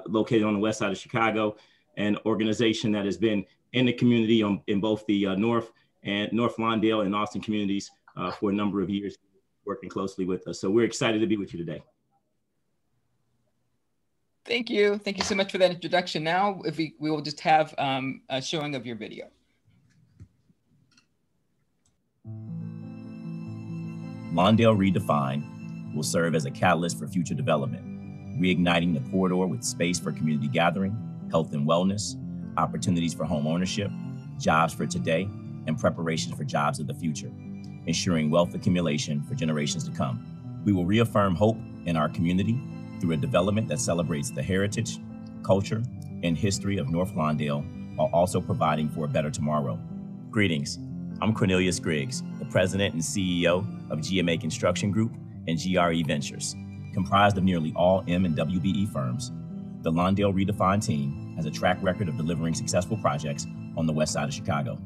located on the west side of Chicago, an organization that has been in the community in both the North Lawndale and Austin communities for a number of years, working closely with us. So we're excited to be with you today. Thank you. Thank you so much for that introduction. Now, if we will just have a showing of your video. Lawndale Redefined will serve as a catalyst for future development, reigniting the corridor with space for community gathering, health and wellness, opportunities for home ownership, jobs for today, and preparations for jobs of the future, ensuring wealth accumulation for generations to come. We will reaffirm hope in our community through a development that celebrates the heritage, culture, and history of North Lawndale while also providing for a better tomorrow. Greetings. I'm Cornelius Griggs, the president and CEO of GMA Construction Group and GRE Ventures. Comprised of nearly all M and WBE firms, the Lawndale Redefined team has a track record of delivering successful projects on the west side of Chicago.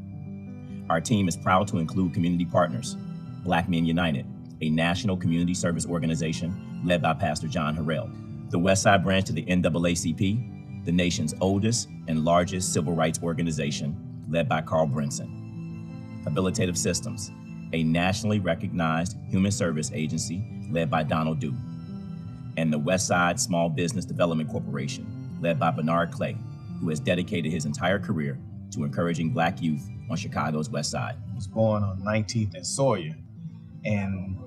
Our team is proud to include community partners, Black Men United, a national community service organization led by Pastor John Harrell, the West Side branch to the NAACP, the nation's oldest and largest civil rights organization led by Carl Brinson, Habilitative Systems, a nationally recognized human service agency led by Donald Dew, and the West Side Small Business Development Corporation, led by Bernard Clay, who has dedicated his entire career to encouraging Black youth on Chicago's West Side. I was born on 19th and Sawyer, and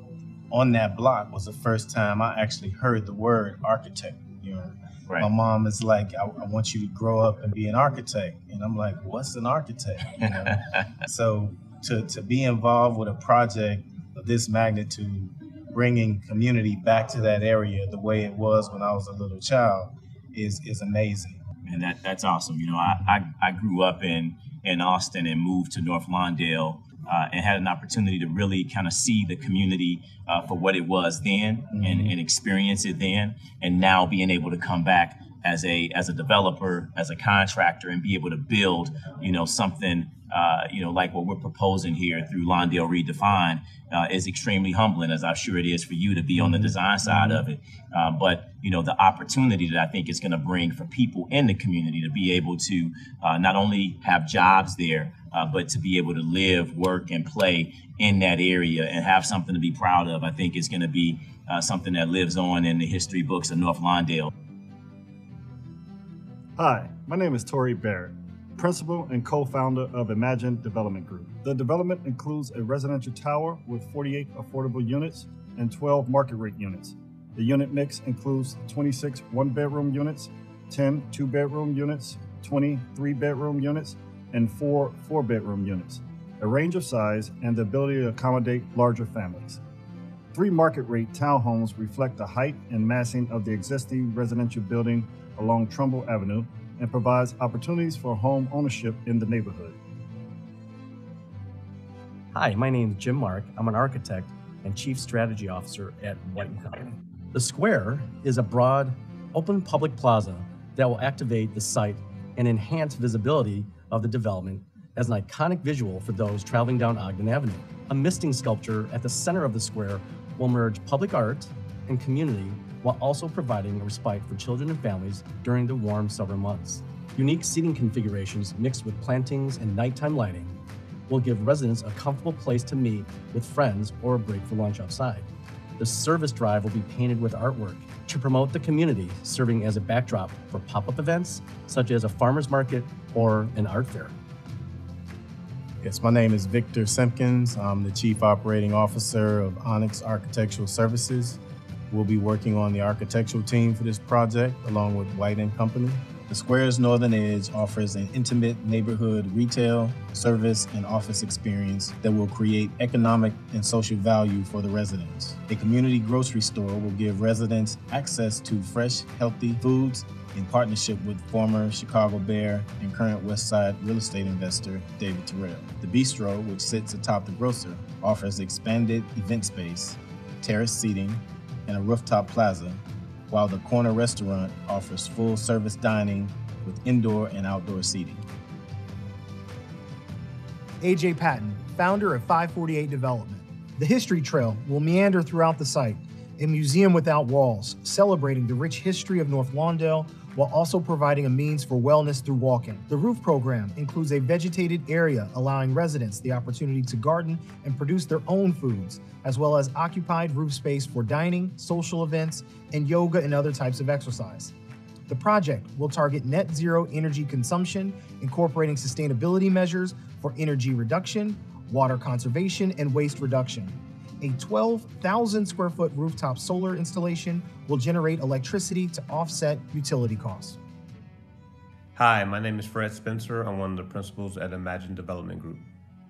on that block was the first time I actually heard the word architect. You know, right. My mom is like, I want you to grow up and be an architect. And I'm like, what's an architect? You know? So to be involved with a project of this magnitude, bringing community back to that area the way it was when I was a little child is amazing. And that's awesome. You know, I grew up in Austin and moved to North Lawndale and had an opportunity to really kind of see the community for what it was then and experience it then, and now being able to come back as a developer, as a contractor, and be able to build, you know, something like what we're proposing here through Lawndale Redefined is extremely humbling, as I'm sure it is for you to be on the design side of it. But, you know, the opportunity that I think it's going to bring for people in the community to be able to not only have jobs there, but to be able to live, work, and play in that area and have something to be proud of, I think is going to be something that lives on in the history books of North Lawndale. Hi, my name is Tori Barrett, principal and co-founder of Imagine Development Group. The development includes a residential tower with 48 affordable units and 12 market rate units. The unit mix includes 26 one-bedroom units, 10 two-bedroom units, 20 three-bedroom units, and 4 four-bedroom units, a range of size and the ability to accommodate larger families. 3 market rate townhomes reflect the height and massing of the existing residential building along Trumbull Avenue and provides opportunities for home ownership in the neighborhood. Hi, my name is Jim Mark. I'm an architect and chief strategy officer at White & Company. The square is a broad, open public plaza that will activate the site and enhance visibility of the development as an iconic visual for those traveling down Ogden Avenue. A misting sculpture at the center of the square will merge public art and community while also providing a respite for children and families during the warm summer months. Unique seating configurations mixed with plantings and nighttime lighting will give residents a comfortable place to meet with friends or a break for lunch outside. The service drive will be painted with artwork to promote the community, serving as a backdrop for pop-up events such as a farmer's market or an art fair. Yes, my name is Victor Simpkins. I'm the Chief Operating Officer of Onyx Architectural Services. We'll be working on the architectural team for this project along with White & Company. The square's northern edge offers an intimate neighborhood retail, service, and office experience that will create economic and social value for the residents. A community grocery store will give residents access to fresh, healthy foods in partnership with former Chicago Bear and current Westside real estate investor David Terrell. The Bistro, which sits atop the grocer, offers expanded event space, terraced seating, and a rooftop plaza, while the corner restaurant offers full-service dining with indoor and outdoor seating. AJ Patton, founder of 548 Development. The History Trail will meander throughout the site, a museum without walls, celebrating the rich history of North Lawndale while also providing a means for wellness through walking. The Roof Program includes a vegetated area allowing residents the opportunity to garden and produce their own foods, as well as occupied roof space for dining, social events, and yoga and other types of exercise. The project will target net zero energy consumption, incorporating sustainability measures for energy reduction, water conservation, and waste reduction. A 12,000 square foot rooftop solar installation will generate electricity to offset utility costs. Hi, my name is Fred Spencer. I'm one of the principals at Imagine Development Group.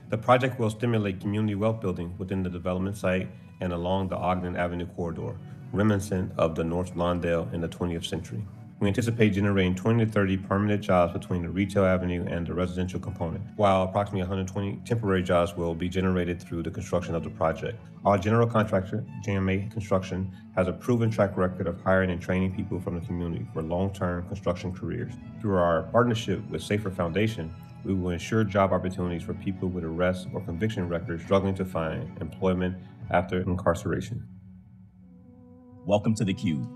The project will stimulate community wealth building within the development site and along the Ogden Avenue corridor, reminiscent of the North Lawndale in the 20th century. We anticipate generating 20 to 30 permanent jobs between the retail avenue and the residential component, while approximately 120 temporary jobs will be generated through the construction of the project. Our general contractor, GMA Construction, has a proven track record of hiring and training people from the community for long-term construction careers. Through our partnership with Safer Foundation, we will ensure job opportunities for people with arrest or conviction records struggling to find employment after incarceration. Welcome to the Cube,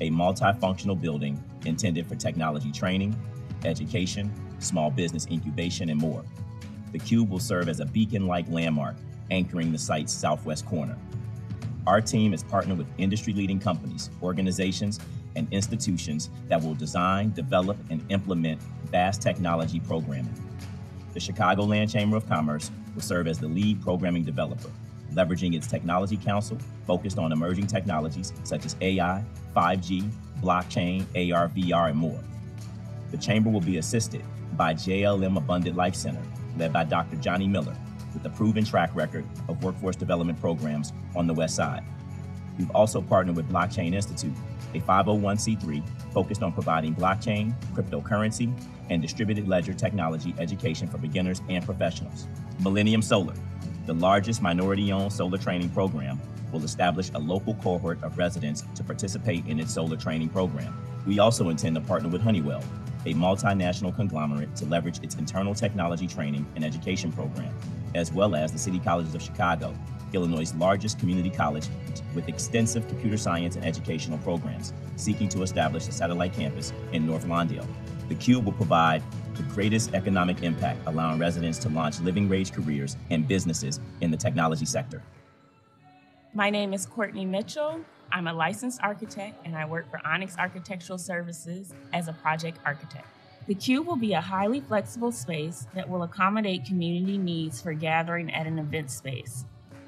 a multifunctional building intended for technology training, education, small business incubation, and more. The Cube will serve as a beacon-like landmark anchoring the site's southwest corner. Our team is partnered with industry-leading companies, organizations, and institutions that will design, develop, and implement vast technology programming. The Chicagoland Chamber of Commerce will serve as the lead programming developer, leveraging its technology council focused on emerging technologies such as AI, 5G, blockchain, AR, VR, and more. The Chamber will be assisted by JLM Abundant Life Center, led by Dr. Johnny Miller, with a proven track record of workforce development programs on the West Side. We've also partnered with Blockchain Institute, a 501c3 focused on providing blockchain, cryptocurrency, and distributed ledger technology education for beginners and professionals. Millennium Solar, the largest minority-owned solar training program, will establish a local cohort of residents to participate in its solar training program. We also intend to partner with Honeywell, a multinational conglomerate, to leverage its internal technology training and education program, as well as the City Colleges of Chicago, Illinois' largest community college with extensive computer science and educational programs, seeking to establish a satellite campus in North Lawndale. The Cube will provide the greatest economic impact, allowing residents to launch living-wage careers and businesses in the technology sector. My name is Courtney Mitchell. I'm a licensed architect and I work for Onyx Architectural Services as a project architect. The Cube will be a highly flexible space that will accommodate community needs for gathering at an event space.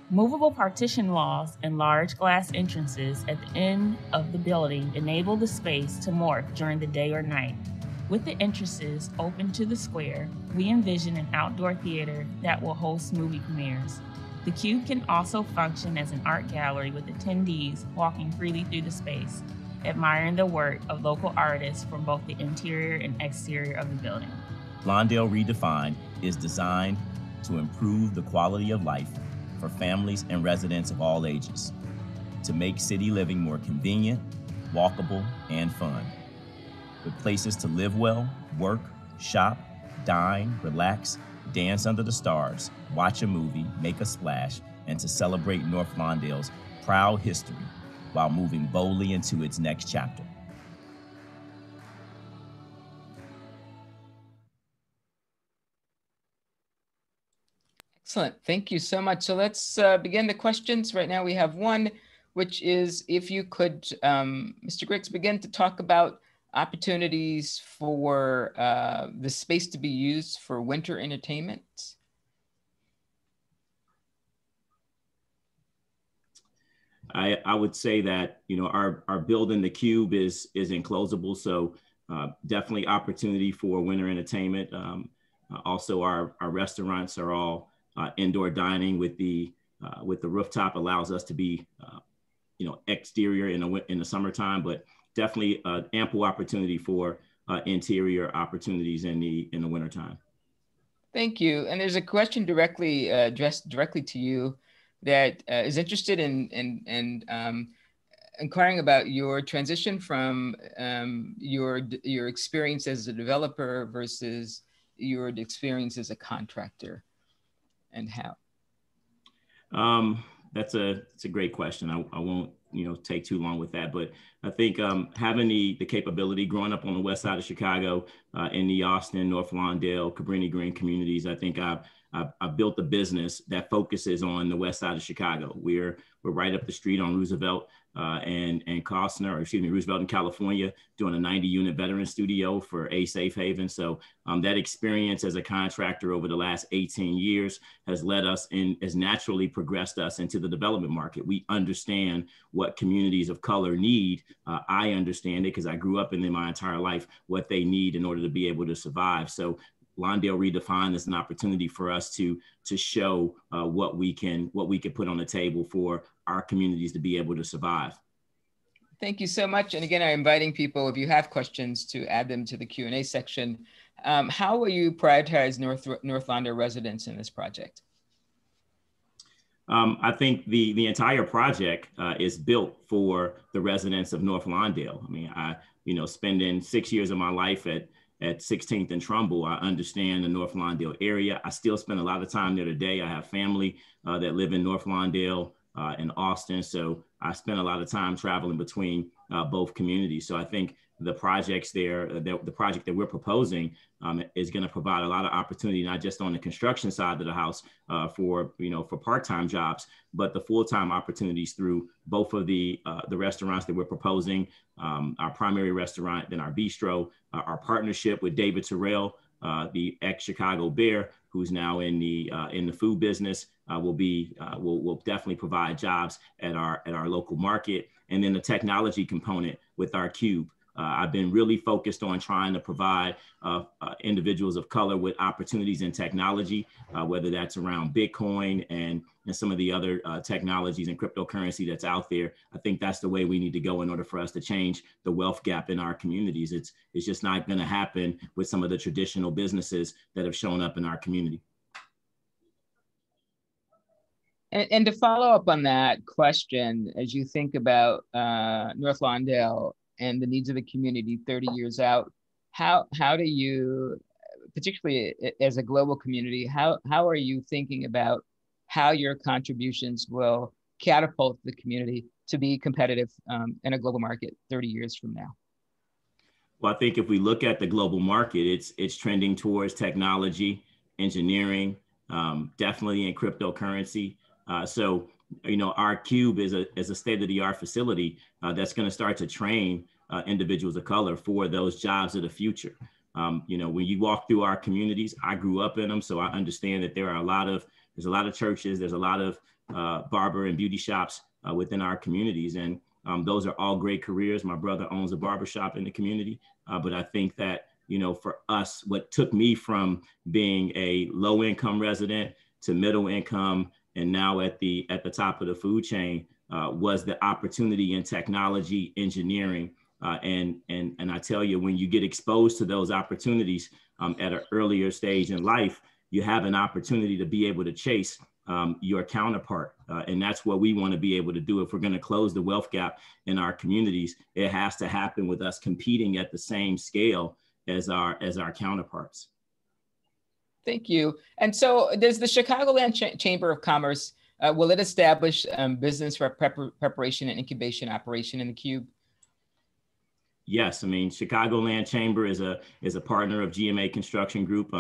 Movable partition walls and large glass entrances at the end of the building enable the space to morph during the day or night. With the entrances open to the square, we envision an outdoor theater that will host movie premieres. The Cube can also function as an art gallery with attendees walking freely through the space, admiring the work of local artists from both the interior and exterior of the building. Lawndale Redefined is designed to improve the quality of life for families and residents of all ages, to make city living more convenient, walkable, and fun. With places to live well, work, shop, dine, relax, dance under the stars, watch a movie, make a splash, and to celebrate North Lawndale's proud history while moving boldly into its next chapter. Excellent. Thank you so much. So let's begin the questions. Right now we have one, which is if you could, Mr. Griggs, begin to talk about opportunities for the space to be used for winter entertainment. I would say that, you know, our building, the Cube, is enclosable. So definitely opportunity for winter entertainment. Also, our restaurants are all indoor dining with the rooftop allows us to be, exterior in the summertime, but definitely ample opportunity for interior opportunities in the wintertime. Thank you. And there's a question directly addressed directly to you that is interested in inquiring about your transition from your experience as a developer versus your experience as a contractor, and how. That's a great question. I won't take too long with that, but I think having the capability growing up on the west side of Chicago, in the Austin, North Lawndale, Cabrini Green communities, I think I've built a business that focuses on the west side of Chicago. We're right up the street on Roosevelt and Costner, or excuse me, Roosevelt in California, doing a 90-unit veteran studio for a safe haven. So that experience as a contractor over the last 18 years has led us has naturally progressed us into the development market. We understand what communities of color need. I understand it because I grew up in them my entire life, what they need in order to be able to survive. So Lawndale Redefined is an opportunity for us to show what we can put on the table for our communities to be able to survive. Thank you so much. And again, I'm inviting people, if you have questions, to add them to the Q&A section. How will you prioritize North Lawndale residents in this project? I think the entire project is built for the residents of North Lawndale. I mean, spending 6 years of my life at 16th and Trumbull, I understand the North Lawndale area. I still spend a lot of time there today. I have family that live in North Lawndale and Austin. So I spend a lot of time traveling between both communities. So I think the projects there, the project that we're proposing is going to provide a lot of opportunity, not just on the construction side of the house for part-time jobs, but the full-time opportunities through both of the restaurants that we're proposing, our primary restaurant, then our bistro, our partnership with David Terrell, the ex-Chicago Bear, who's now in the food business, will definitely provide jobs at our local market, and then the technology component with our Cube. I've been really focused on trying to provide individuals of color with opportunities in technology, whether that's around Bitcoin and some of the other technologies and cryptocurrency that's out there. I think that's the way we need to go in order for us to change the wealth gap in our communities. It's just not going to happen with some of the traditional businesses that have shown up in our community. And to follow up on that question, as you think about North Lawndale and the needs of the community 30 years out, how do you, particularly as a global community, how are you thinking about how your contributions will catapult the community to be competitive in a global market 30 years from now? Well, I think if we look at the global market, it's trending towards technology, engineering, definitely in cryptocurrency. So our Cube is a state-of-the-art facility that's going to start to train individuals of color for those jobs of the future. When you walk through our communities, I grew up in them, so I understand that there's a lot of churches, there's a lot of barber and beauty shops within our communities, and those are all great careers. My brother owns a barbershop in the community, but I think that for us, what took me from being a low-income resident to middle income and now at the top of the food chain was the opportunity in technology, engineering, and I tell you, when you get exposed to those opportunities at an earlier stage in life, you have an opportunity to be able to chase your counterpart, and that's what we want to be able to do. If we're going to close the wealth gap in our communities, it has to happen with us competing at the same scale as our counterparts. Thank you. And so there's the Chicagoland Chamber of Commerce. Will it establish business for preparation and incubation operation in the Cube? Yes, I mean, Chicagoland Chamber is a partner of GMA Construction Group.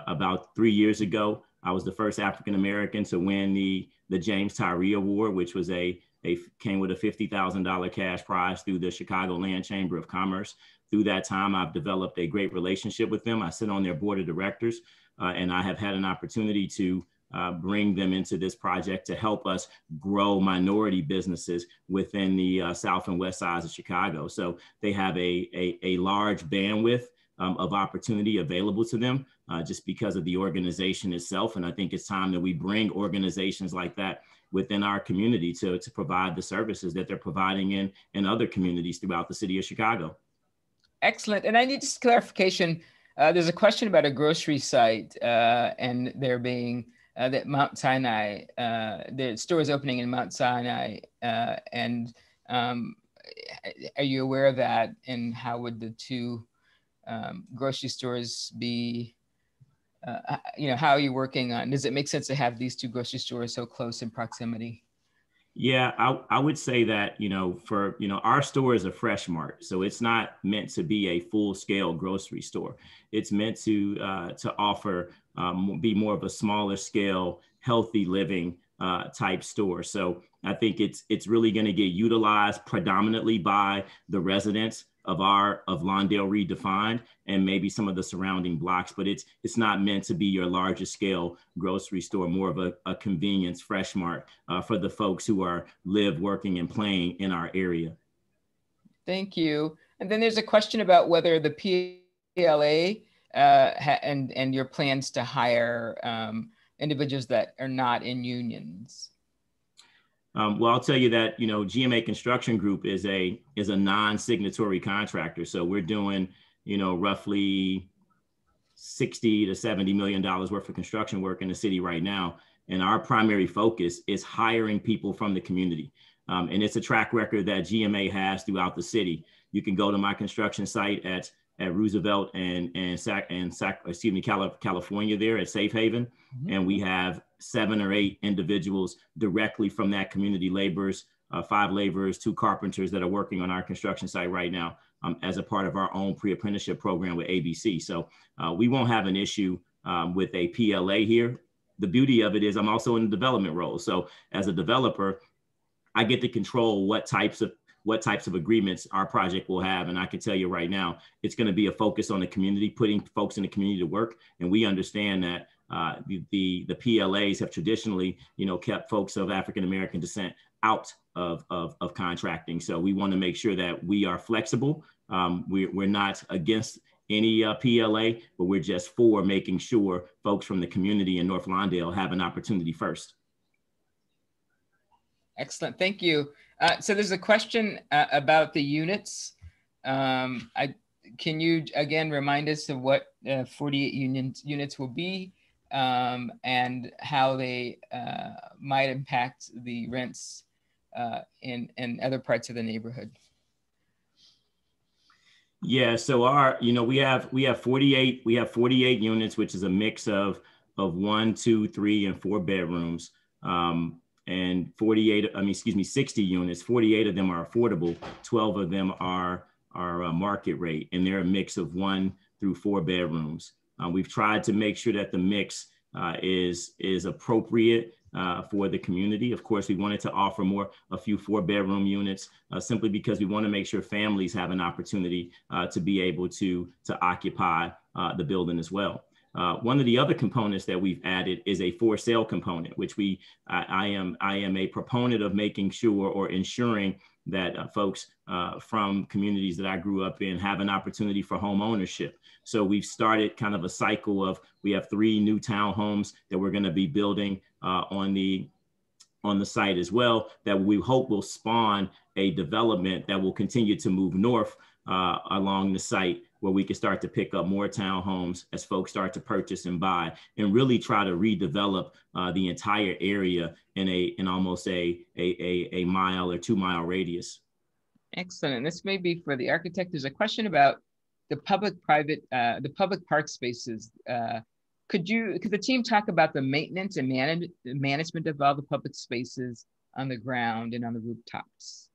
About 3 years ago, I was the first African-American to win the James Tyree Award, which was came with a $50,000 cash prize through the Chicagoland Chamber of Commerce. Through that time, I've developed a great relationship with them. I sit on their board of directors, and I have had an opportunity to bring them into this project to help us grow minority businesses within the south and west sides of Chicago. So they have a large bandwidth of opportunity available to them just because of the organization itself. And I think it's time that we bring organizations like that within our community to provide the services that they're providing in other communities throughout the city of Chicago. Excellent. And I need just clarification. There's a question about a grocery site and there being that Mount Sinai, the store is opening in Mount Sinai. Are you aware of that? And how would the two grocery stores be, how are you working on, does it make sense to have these two grocery stores so close in proximity? Yeah, I would say that, our store is a Fresh Mart, so it's not meant to be a full-scale grocery store. It's meant to offer, be more of a smaller scale, healthy living type store. So I think it's really going to get utilized predominantly by the residents of Lawndale Redefined and maybe some of the surrounding blocks, but it's not meant to be your largest scale grocery store, more of a convenience Fresh Mart for the folks who are live, working, and playing in our area. Thank you. And then there's a question about whether the PLA and your plans to hire individuals that are not in unions. Well, I'll tell you that, GMA Construction Group is a non-signatory contractor. So we're doing, roughly $60 to $70 million worth of construction work in the city right now. And our primary focus is hiring people from the community. And it's a track record that GMA has throughout the city. You can go to my construction site at Roosevelt and California there at Safe Haven. Mm-hmm. And we have 7 or 8 individuals directly from that community, laborers, 5 laborers, 2 carpenters that are working on our construction site right now as a part of our own pre-apprenticeship program with ABC. So we won't have an issue with a PLA here. The beauty of it is I'm also in the development role. So as a developer, I get to control what types of agreements our project will have. And I can tell you right now, it's going to be a focus on the community, putting folks in the community to work. And we understand that the PLAs have traditionally, kept folks of African-American descent out of contracting. So we want to make sure that we are flexible. We're not against any PLA, but we're just for making sure folks from the community in North Lawndale have an opportunity first. Excellent, thank you. So there's a question about the units. Can you again remind us of what 48 units will be and how they might impact the rents in other parts of the neighborhood? Yeah, so we have 48 units, which is a mix of 1, 2, 3, and 4 bedrooms. And 60 units, 48 of them are affordable, 12 of them are market rate, and they're a mix of 1 through 4 bedrooms. We've tried to make sure that the mix is appropriate for the community. Of course, we wanted to offer a few 4-bedroom units simply because we want to make sure families have an opportunity to be able to occupy the building as well. One of the other components that we've added is a for sale component, which I am a proponent of making sure or ensuring that folks from communities that I grew up in have an opportunity for home ownership. So we've started kind of a cycle of, we have 3 new townhomes that we're going to be building on the site as well, that we hope will spawn a development that will continue to move north along the site, where we can start to pick up more townhomes as folks start to purchase and buy, and really try to redevelop the entire area in almost a 1 mile or 2 mile radius. Excellent. And this may be for the architect. There's a question about the public park spaces. Could the team talk about the maintenance and management of all the public spaces on the ground and on the rooftops?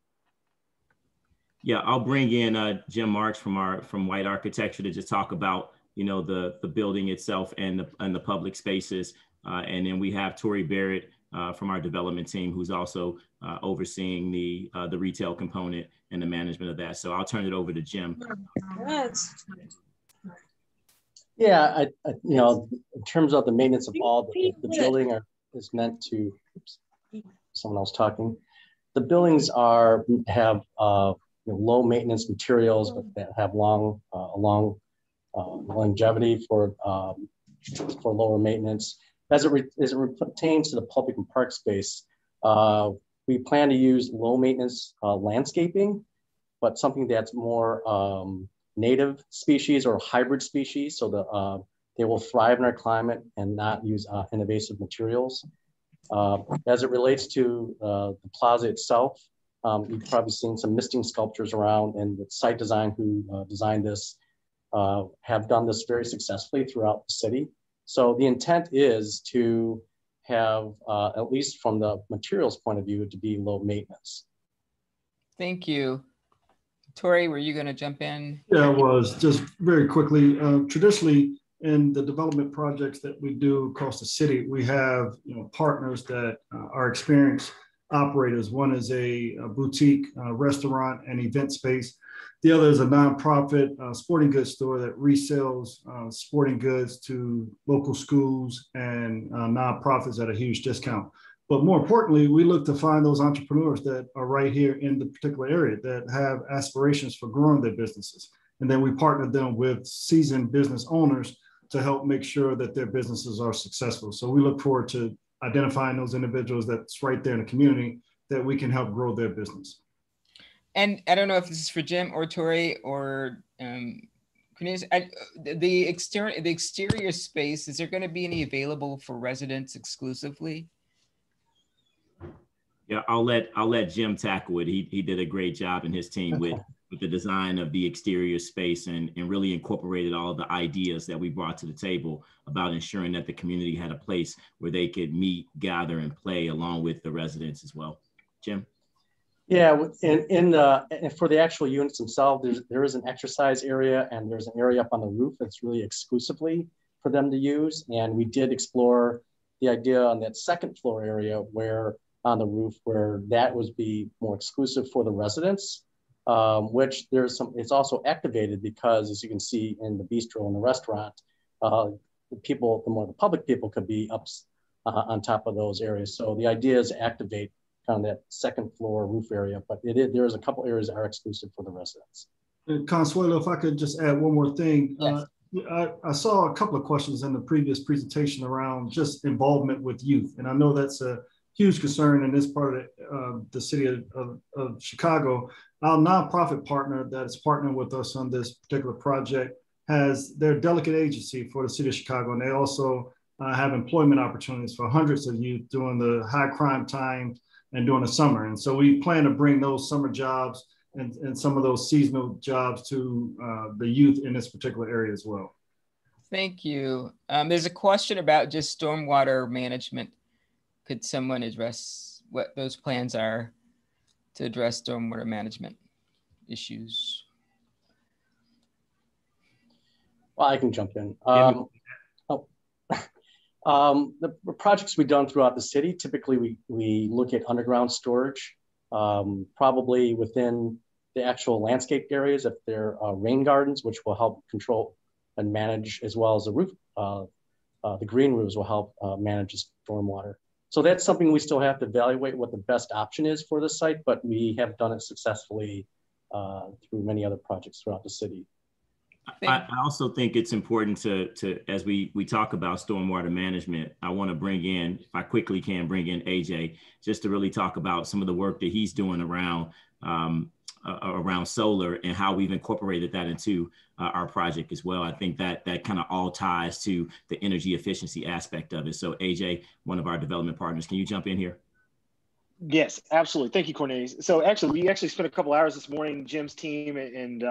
Yeah, I'll bring in Jim Marks from White Architecture to just talk about the building itself and the public spaces, and then we have Tori Barrett from our development team, who's also overseeing the retail component and the management of that. So I'll turn it over to Jim. Yeah, you know, in terms of the maintenance of all the building is meant to, oops, someone else talking. The buildings have you know, low maintenance materials that have long longevity for lower maintenance. As it pertains to the public and park space, we plan to use low maintenance landscaping, but something that's more native species or hybrid species, so they will thrive in our climate and not use invasive materials. As it relates to the plaza itself, you've probably seen some misting sculptures around, and the site design who designed this have done this very successfully throughout the city. So the intent is to have, at least from the materials point of view, to be low maintenance. Thank you. Tori, were you going to jump in? Yeah, I was. Just very quickly, traditionally in the development projects that we do across the city, we have partners that are experienced operators. One is a boutique restaurant and event space. The other is a nonprofit sporting goods store that resells sporting goods to local schools and nonprofits at a huge discount. But more importantly, we look to find those entrepreneurs that are right here in the particular area that have aspirations for growing their businesses. And then we partner them with seasoned business owners to help make sure that their businesses are successful. So we look forward to identifying those individuals that's right there in the community that we can help grow their business. And I don't know if this is for Jim or Tori or the exterior space, is there going to be any available for residents exclusively? Yeah, I'll let Jim tackle it. He did a great job in his team with the design of the exterior space and really incorporated all of the ideas that we brought to the table about ensuring that the community had a place where they could meet, gather, and play along with the residents as well. Jim? Yeah, and for the actual units themselves, there is an exercise area and there's an area up on the roof that's really exclusively for them to use. And we did explore the idea on that second floor area where on the roof where that would be more exclusive for the residents, which it's also activated because, as you can see in the bistro and the restaurant, the public people could be up on top of those areas. So the idea is to activate on that second floor roof area, but there is a couple areas that are exclusive for the residents. And Consuelo, if I could just add one more thing. Yes. I saw a couple of questions in the previous presentation around just involvement with youth. And I know that's a huge concern in this part of the city of Chicago. Our nonprofit partner that is partnering with us on this particular project has their delegate agency for the city of Chicago. And they also have employment opportunities for hundreds of youth during the high crime times and during the summer. And so we plan to bring those summer jobs and some of those seasonal jobs to the youth in this particular area as well. Thank you. There's a question about just stormwater management. Could someone address what those plans are to address stormwater management issues? Well, I can jump in. The projects we've done throughout the city, typically we look at underground storage, probably within the actual landscape areas if they're rain gardens, which will help control and manage, as well as the roof. The green roofs will help manage stormwater. So that's something we still have to evaluate what the best option is for the site, but we have done it successfully through many other projects throughout the city. I also think it's important to as we talk about stormwater management, I want to bring in, if I quickly can, bring in AJ just to really talk about some of the work that he's doing around solar and how we've incorporated that into our project as well. I think that kind of all ties to the energy efficiency aspect of it. So AJ, one of our development partners, can you jump in here? Yes, absolutely. Thank you, Cornelius. So we spent a couple hours this morning, Jim's team and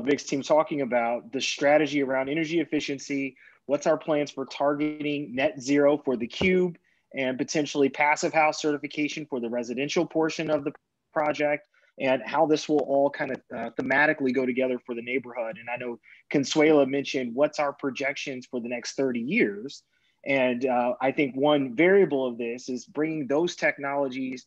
Vic's team, talking about the strategy around energy efficiency. What's our plans for targeting net zero for the cube and potentially passive house certification for the residential portion of the project, and how this will all kind of thematically go together for the neighborhood. And I know Consuela mentioned what's our projections for the next 30 years. And I think one variable of this is bringing those technologies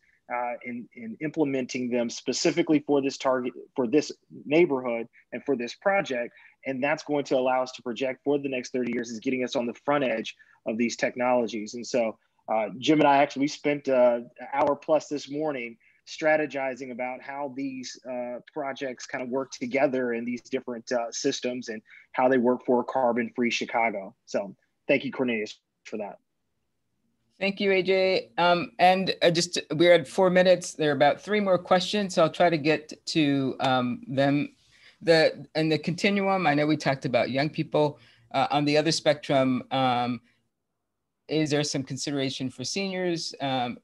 and implementing them specifically for this target, for this neighborhood and for this project, And that's going to allow us to project for the next 30 years, is getting us on the front edge of these technologies. And so Jim and I we spent an hour plus this morning strategizing about how these projects kind of work together in these different systems and how they work for a carbon-free Chicago. So thank you, Cornelius, for that. Thank you, AJ. We're at 4 minutes. There are about 3 more questions, so I'll try to get to them. In the continuum, I know we talked about young people. On the other spectrum, is there some consideration for seniors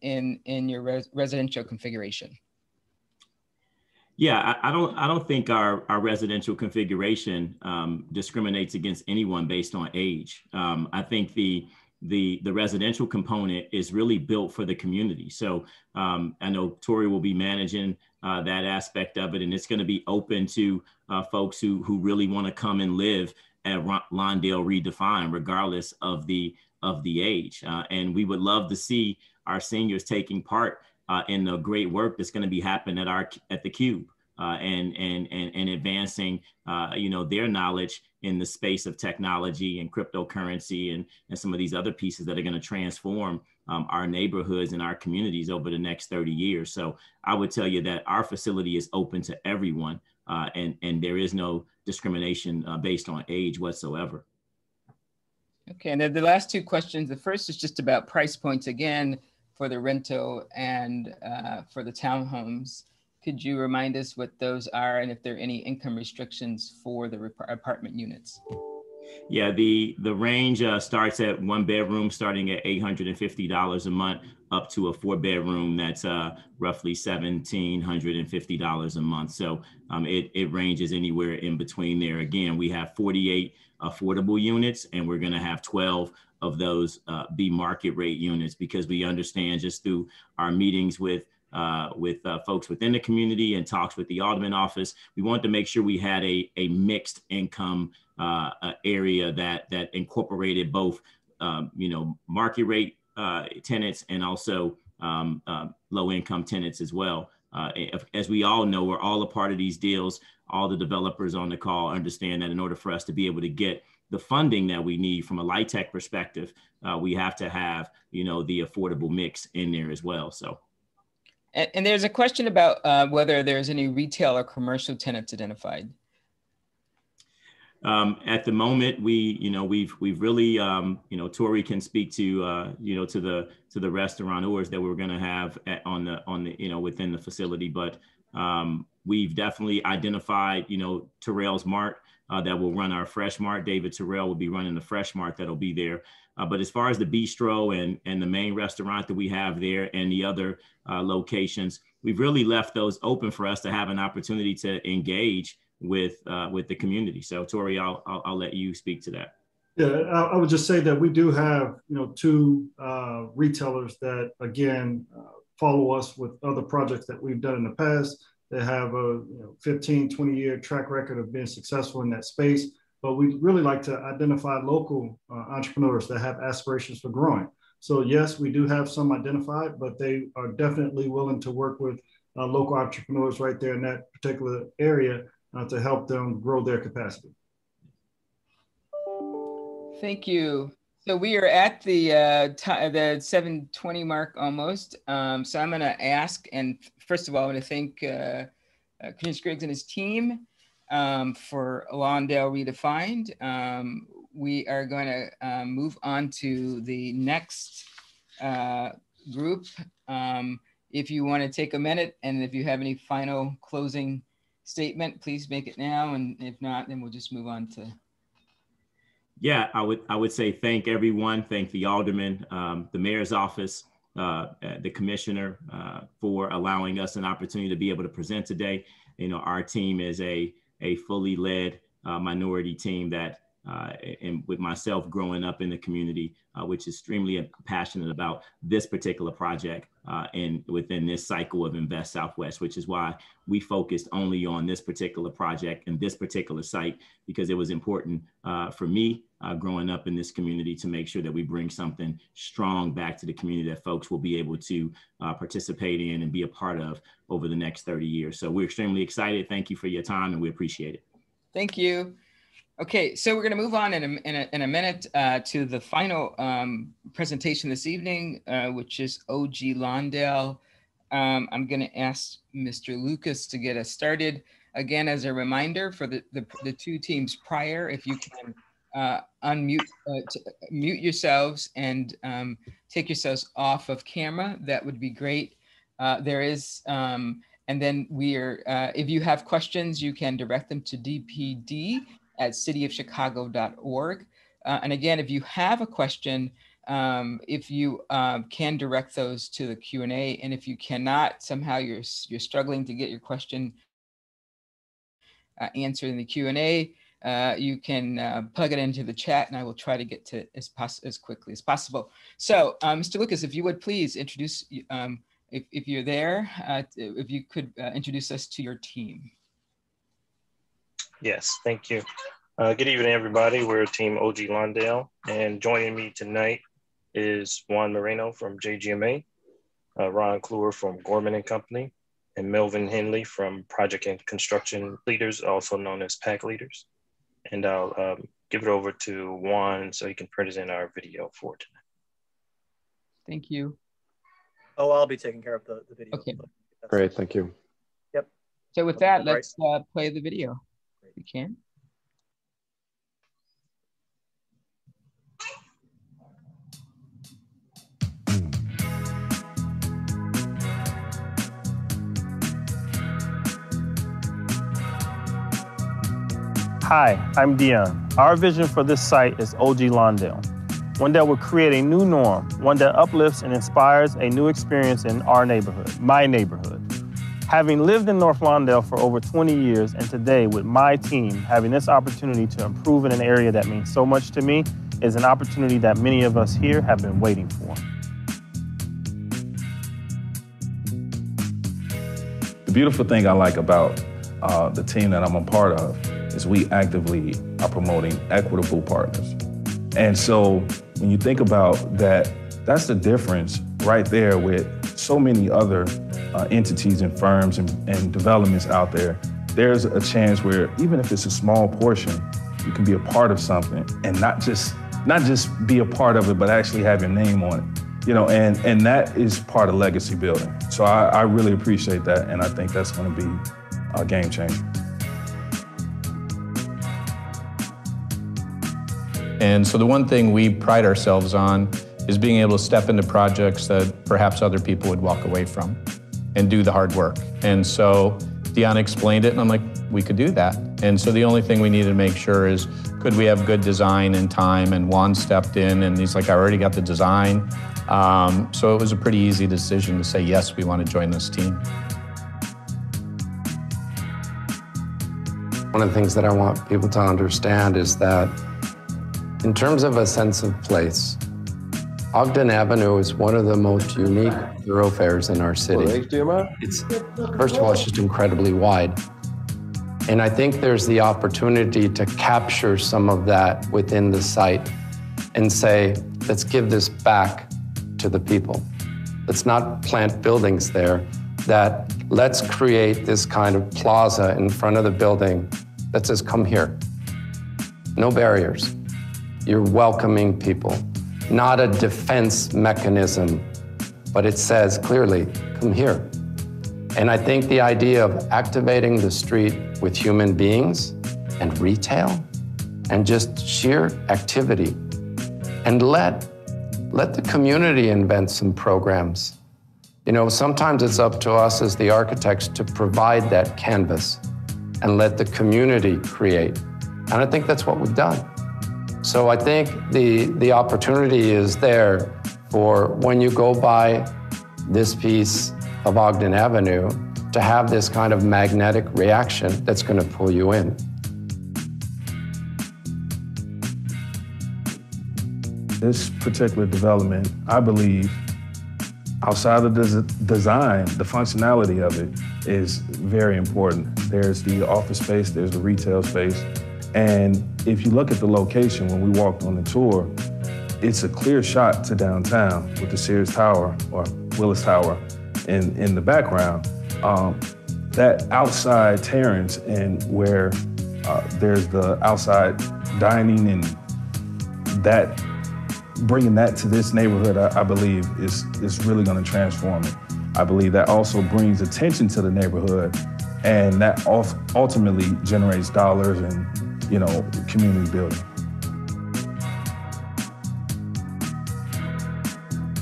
in your residential configuration? Yeah, I don't think our residential configuration discriminates against anyone based on age. I think the residential component is really built for the community. So I know Tori will be managing that aspect of it, and it's going to be open to folks who really want to come and live at Lawndale Redefined, regardless of the age. And we would love to see our seniors taking part in the great work that's going to be happening at the Cube and advancing their knowledge in the space of technology and cryptocurrency and some of these other pieces that are going to transform our neighborhoods and our communities over the next 30 years. So I would tell you that our facility is open to everyone, and there is no discrimination based on age whatsoever. Okay, and then the last 2 questions. The first is just about price points again for the rental and for the townhomes. Could you remind us what those are and if there are any income restrictions for the apartment units? Yeah, the range starts at 1 bedroom starting at $850 a month up to a 4-bedroom that's roughly $1,750 a month. So it ranges anywhere in between there. Again, we have 48 affordable units, and we're going to have 12 of those be market rate units, because we understand just through our meetings with folks within the community and talks with the Alderman office, we wanted to make sure we had a mixed income area that incorporated both market rate tenants and also low income tenants as well. As we all know, we're all a part of these deals. All the developers on the call understand that in order for us to be able to get the funding that we need from a LIHTC perspective, we have to have the affordable mix in there as well. So. And there's a question about whether there's any retail or commercial tenants identified. At the moment, we've really Tori can speak to to the restaurateurs that we're going to have on the within the facility, but we've definitely identified Terrell's Mart that will run our Fresh Mart. David Terrell will be running the Fresh Mart that'll be there. But as far as the bistro and the main restaurant that we have there and the other locations, we've really left those open for us to have an opportunity to engage with the community. So Tori, I'll let you speak to that. Yeah, I would just say that we do have 2 retailers that again follow us with other projects that we've done in the past. They have a 15, 20-year track record of being successful in that space. But we really like to identify local entrepreneurs that have aspirations for growing. So yes, we do have some identified, but they are definitely willing to work with local entrepreneurs right there in that particular area to help them grow their capacity. Thank you. So we are at the 7:20 mark almost. So I'm going to ask, and first of all, I want to thank Chris Griggs and his team for Lawndale Redefined. We are going to move on to the next group. If you want to take a minute, and if you have any final closing statement, please make it now. And if not, then we'll just move on to. Yeah, I would say thank everyone. Thank the alderman, the mayor's office, the commissioner for allowing us an opportunity to be able to present today. Our team is a fully led minority team that, and with myself growing up in the community, which is extremely passionate about this particular project and within this cycle of Invest Southwest, which is why we focused only on this particular project and this particular site, because it was important for me growing up in this community to make sure that we bring something strong back to the community that folks will be able to participate in and be a part of over the next 30 years. So we're extremely excited. Thank you for your time, and we appreciate it. Thank you. Okay, so we're going to move on in a minute to the final presentation this evening, which is OG Lawndale. I'm going to ask Mr. Lucas to get us started. Again, as a reminder for the two teams prior, if you can mute yourselves and take yourselves off of camera, that would be great. There is, and then if you have questions, you can direct them to dpd@cityofchicago.org. And again, if you have a question, if you can direct those to the Q&A, and if you cannot, somehow you're struggling to get your question answered in the Q&A, you can plug it into the chat, and I will try to get to as quickly as possible. So, Mr. Lucas, if you would please introduce, if you're there, if you could introduce us to your team. Yes, thank you. Good evening, everybody. We're Team OG Lawndale, and joining me tonight is Juan Moreno from JGMA, Ron Kluwer from Gorman & Company, and Melvin Henley from Project and Construction Leaders, also known as PAC Leaders. And I'll give it over to Juan so he can present our video for tonight. Thank you. Oh, I'll be taking care of the video. Okay. Great, thank you. Yep. So with that, let's play the video. If we can. Hi, I'm Dion. Our vision for this site is OG Lawndale, one that will create a new norm, one that uplifts and inspires a new experience in our neighborhood, my neighborhood. Having lived in North Lawndale for over 20 years, and today with my team having this opportunity to improve in an area that means so much to me is an opportunity that many of us here have been waiting for. The beautiful thing I like about the team that I'm a part of is we actively are promoting equitable partners. And so when you think about that, that's the difference right there with so many other entities and firms and developments out there. There's a chance where even if it's a small portion, you can be a part of something and not just be a part of it, but actually have your name on it. You know, and that is part of legacy building. So I really appreciate that, and I think that's going to be a game changer. And so the one thing we pride ourselves on is being able to step into projects that perhaps other people would walk away from and do the hard work. And so Dion explained it, and I'm like, we could do that. And so the only thing we needed to make sure is, could we have good design and time? And Juan stepped in, and he's like, I already got the design. So it was a pretty easy decision to say, yes, we want to join this team. One of the things that I want people to understand is that in terms of a sense of place, Ogden Avenue is one of the most unique thoroughfares in our city. It's, first of all, it's just incredibly wide. And I think there's the opportunity to capture some of that within the site and say, let's give this back to the people. Let's not plant buildings there, that let's create this kind of plaza in front of the building that says, come here. No barriers. You're welcoming people. Not a defense mechanism, but it says clearly, come here. And I think the idea of activating the street with human beings and retail and just sheer activity, and let the community invent some programs. You know, sometimes it's up to us as the architects to provide that canvas and let the community create. And I think that's what we've done. So I think the opportunity is there for when you go by this piece of Ogden Avenue to have this kind of magnetic reaction that's going to pull you in. This particular development, I believe, outside of the design, the functionality of it is very important. There's the office space, there's the retail space. And if you look at the location when we walked on the tour, it's a clear shot to downtown with the Sears Tower or Willis Tower in the background. That outside terrace and where There's the outside dining, and that bringing that to this neighborhood, I believe, is really going to transform it. I believe that also brings attention to the neighborhood, and that ultimately generates dollars and, community building.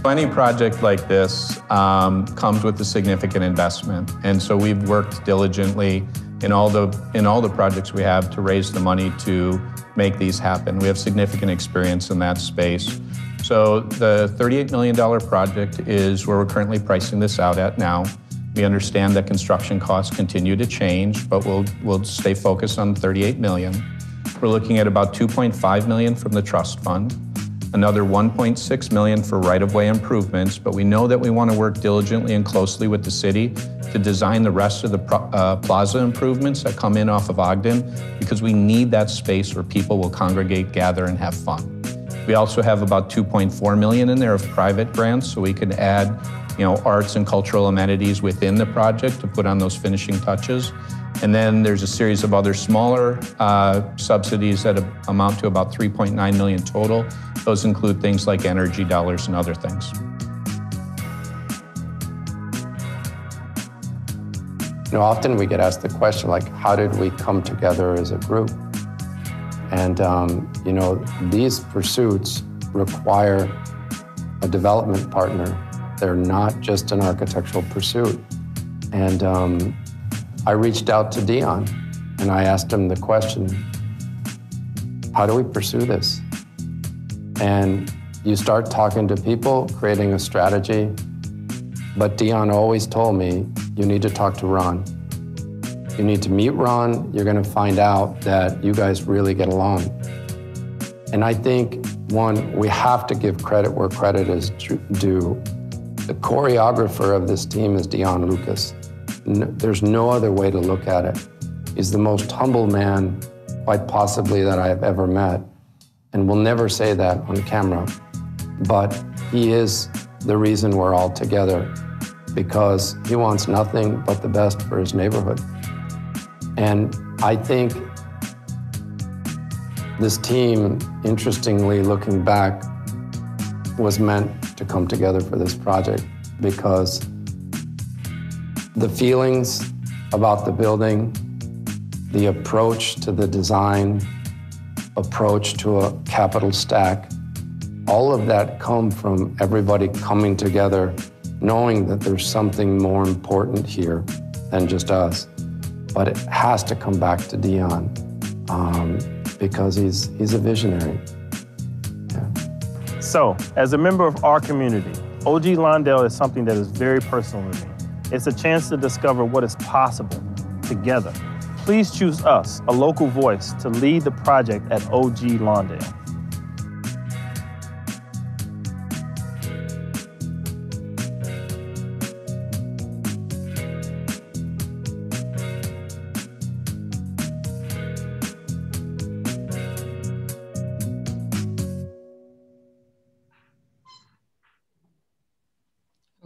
Any project like this comes with a significant investment, and so we've worked diligently in all the projects we have to raise the money to make these happen. We have significant experience in that space. So the $38 million project is where we're currently pricing this out at now. We understand that construction costs continue to change, but we'll stay focused on $38 million. We're looking at about $2.5 million from the trust fund, another $1.6 million for right-of-way improvements, but we know that we want to work diligently and closely with the city to design the rest of the plaza improvements that come in off of Ogden, because we need that space where people will congregate, gather, and have fun. We also have about $2.4 million in there of private grants, so we can add, arts and cultural amenities within the project to put on those finishing touches. And then there's a series of other smaller subsidies that amount to about $3.9 million total. Those include things like energy dollars and other things. Often we get asked the question, like, how did we come together as a group? And, these pursuits require a development partner. They're not just an architectural pursuit. And I reached out to Dion and I asked him the question, how do we pursue this? And you start talking to people, creating a strategy. But Dion always told me, you need to talk to Ron. You need to meet Ron. You're going to find out that you guys really get along. And I think, one, we have to give credit where credit is due. The choreographer of this team is Dion Lucas. There's no other way to look at it. He's the most humble man, quite possibly, that I have ever met. And we'll never say that on camera. But he is the reason we're all together, because he wants nothing but the best for his neighborhood. And I think this team, interestingly, looking back, was meant to come together for this project, because the feelings about the building, the approach to the design, approach to a capital stack, all of that come from everybody coming together, knowing that there's something more important here than just us. But it has to come back to Dion because he's a visionary. Yeah. So, as a member of our community, OG Lawndale is something that is very personal to me. It's a chance to discover what is possible together. Please choose us, a local voice, to lead the project at OG Lawndale.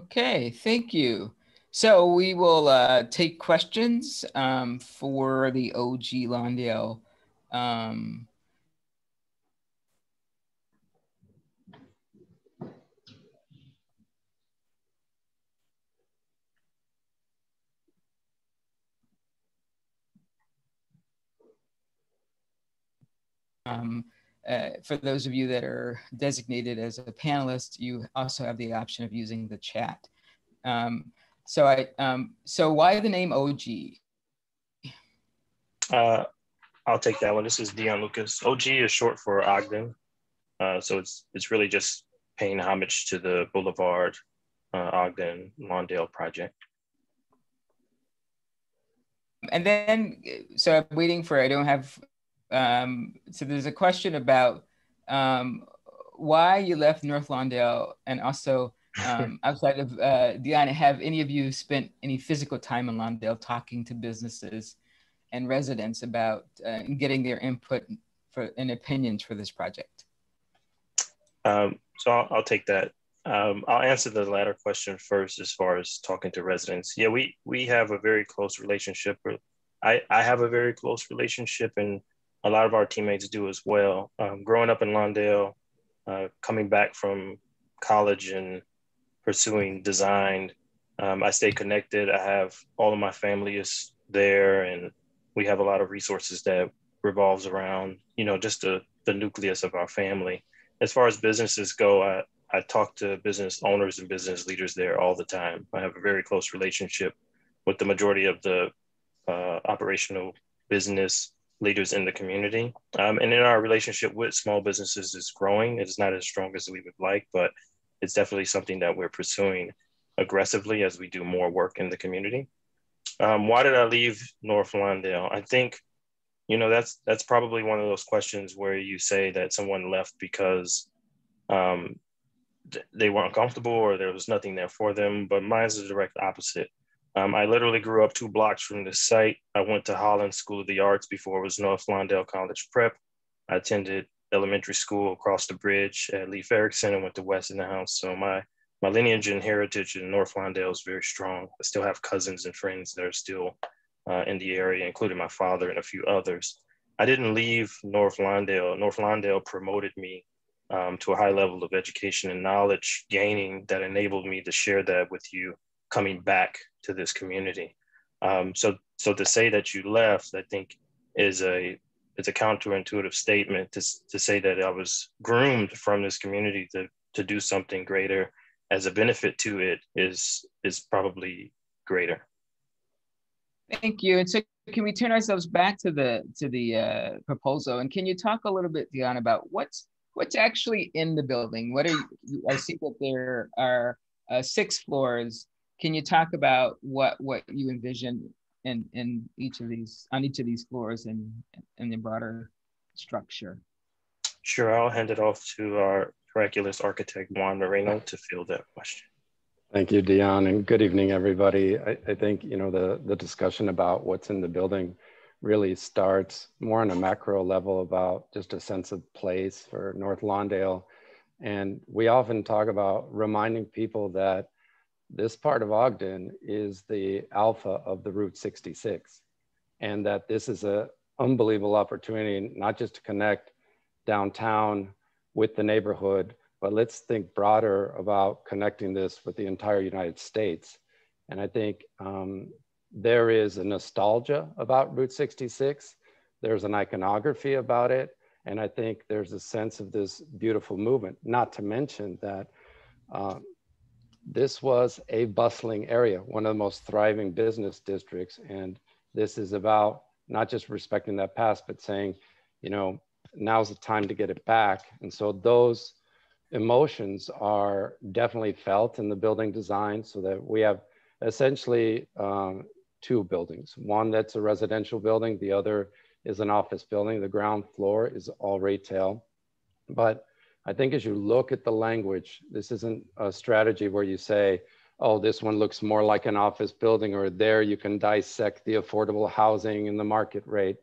Okay, thank you. So we will take questions for the OG Lawndale. For those of you that are designated as a panelist, you also have the option of using the chat. So why the name OG? I'll take that one. This is Dion Lucas. OG is short for Ogden. So it's really just paying homage to the Boulevard Ogden Lawndale project. And then, so I'm waiting for, I don't have, so there's a question about why you left North Lawndale, and also outside of Dion, have any of you spent any physical time in Lawndale talking to businesses and residents about getting their input and opinions for this project? So I'll take that. I'll answer the latter question first as far as talking to residents. Yeah, we have a very close relationship I have a very close relationship, and a lot of our teammates do as well. Growing up in Lawndale, coming back from college and pursuing design, I stay connected. I have all of my family is there, and we have a lot of resources that revolves around, just the nucleus of our family. As far as businesses go, I talk to business owners and business leaders there all the time. I have a very close relationship with the majority of the operational business leaders in the community. And then our relationship with small businesses is growing. It's not as strong as we would like, but it's definitely something that we're pursuing aggressively as we do more work in the community. Why did I leave North Lawndale? I think, that's probably one of those questions where you say that someone left because they weren't comfortable or there was nothing there for them, but mine's the direct opposite. I literally grew up 2 blocks from this site. I went to Holland School of the Arts before it was North Lawndale College Prep. I attended elementary school across the bridge at Leif Erikson and went to Westinghouse. So my lineage and heritage in North Lawndale is very strong. I still have cousins and friends that are still in the area, including my father and a few others. I didn't leave North Lawndale. North Lawndale promoted me to a high level of education and knowledge gaining that enabled me to share that with you coming back to this community. So to say that you left, I think it's a counterintuitive statement to say that I was groomed from this community to do something greater as a benefit to it is probably greater. Thank you. And so can we turn ourselves back to the proposal? And can you talk a little bit, Dion, about what's actually in the building? I see that there are 6 floors. Can you talk about what you envision on each of these floors and the broader structure? Sure, I'll hand it off to our miraculous architect, Juan Moreno, to field that question. Thank you, Dion, and good evening, everybody. I think, the discussion about what's in the building really starts more on a macro level about just a sense of place for North Lawndale. And we often talk about reminding people that this part of Ogden is the alpha of the Route 66, and that this is an unbelievable opportunity, not just to connect downtown with the neighborhood, but let's think broader about connecting this with the entire United States. And I think there is a nostalgia about Route 66. There's an iconography about it. And I think there's a sense of this beautiful movement, not to mention that this was a bustling area, one of the most thriving business districts. And this is about not just respecting that past, but saying, now's the time to get it back. And so those emotions are definitely felt in the building design, so that we have essentially 2 buildings. One that's a residential building, the other is an office building. The ground floor is all retail. But I think as you look at the language, this isn't a strategy where you say, oh, this one looks more like an office building, or there you can dissect the affordable housing and the market rate.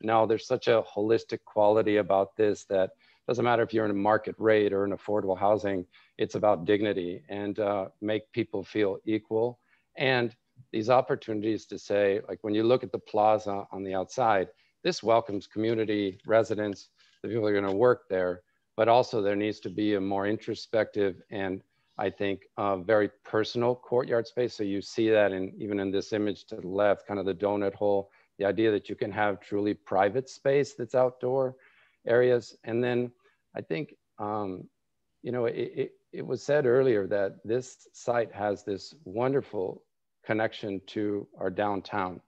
No, there's such a holistic quality about this that doesn't matter if you're in a market rate or in affordable housing, it's about dignity and make people feel equal. And these opportunities to say, like when you look at the plaza on the outside, this welcomes community residents, the people that are gonna work there, but also there needs to be a more introspective and I think very personal courtyard space. So you see that even in this image to the left, kind of the donut hole, the idea that you can have truly private space that's outdoor areas. And then I think, it was said earlier that this site has this wonderful connection to our downtown.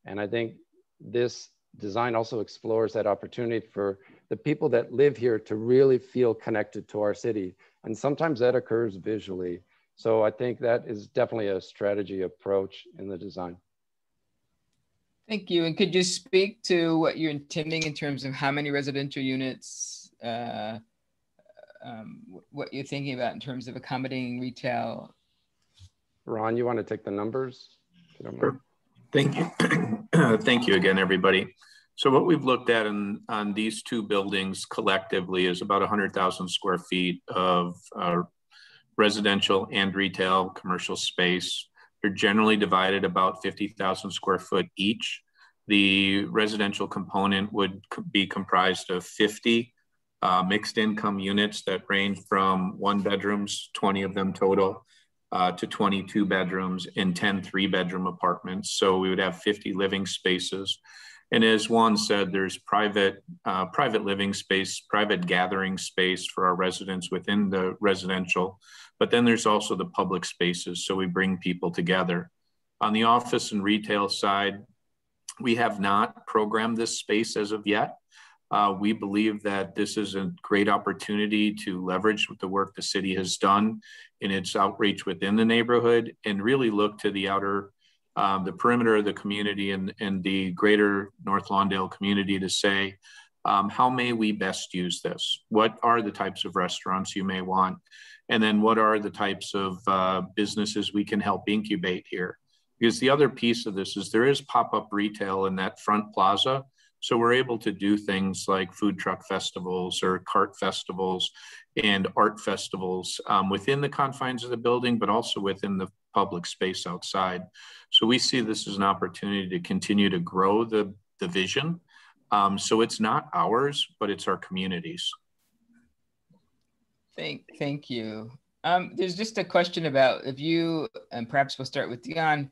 And I think this design also explores that opportunity for the people that live here to really feel connected to our city. And sometimes that occurs visually. So I think that is definitely a strategy approach in the design. Thank you. And could you speak to what you're intending in terms of how many residential units, what you're thinking about in terms of accommodating retail? Ron, you want to take the numbers? Sure. Thank you. Thank you again, everybody. So what we've looked at on these 2 buildings collectively is about 100,000 square feet of residential and retail commercial space. They're generally divided about 50,000 square foot each. The residential component would be comprised of 50 mixed income units that range from 1 bedrooms, 20 of them total, to 22 bedrooms and 10 3-bedroom apartments. So we would have 50 living spaces. And as Juan said, there's private living space, private gathering space for our residents within the residential, but then there's also the public spaces. So we bring people together. On the office and retail side, we have not programmed this space as of yet. We believe that this is a great opportunity to leverage the work the city has done in its outreach within the neighborhood and really look to the outer, the perimeter of the community and the greater North Lawndale community to say, how may we best use this? What are the types of restaurants you may want? And then what are the types of businesses we can help incubate here? Because the other piece of this is there is pop-up retail in that front plaza. So we're able to do things like food truck festivals or cart festivals and art festivals within the confines of the building, but also within the public space outside. So we see this as an opportunity to continue to grow the vision. So it's not ours, but it's our community's. Thank you. There's just a question about if you, and perhaps we'll start with Dion,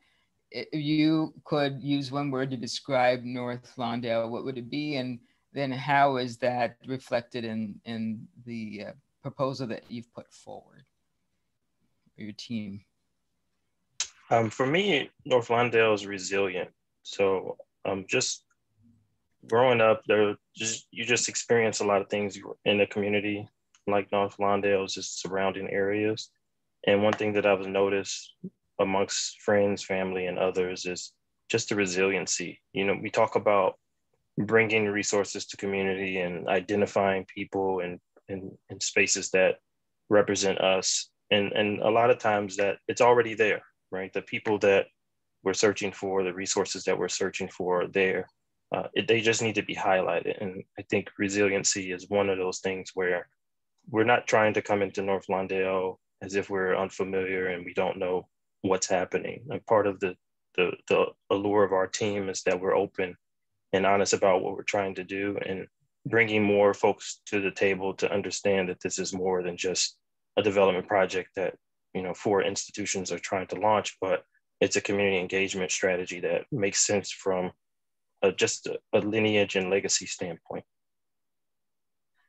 if you could use one word to describe North Lawndale, what would it be? And then how is that reflected in the proposal that you've put forward, or your team? For me, North Lawndale is resilient. So just growing up, you just experience a lot of things in the community, like North Lawndale's just surrounding areas. And one thing that I've noticed amongst friends, family, and others is just the resiliency. You know, we talk about bringing resources to community and identifying people and spaces that represent us. And a lot of times that it's already there, right? The people that we're searching for, the resources that we're searching for are there. They just need to be highlighted. And I think resiliency is one of those things where we're not trying to come into North Lawndale as if we're unfamiliar and we don't know what's happening. And part of the allure of our team is that we're open and honest about what we're trying to do and bringing more folks to the table to understand that this is more than just a development project that, you know, 4 institutions are trying to launch, but it's a community engagement strategy that makes sense from just a lineage and legacy standpoint.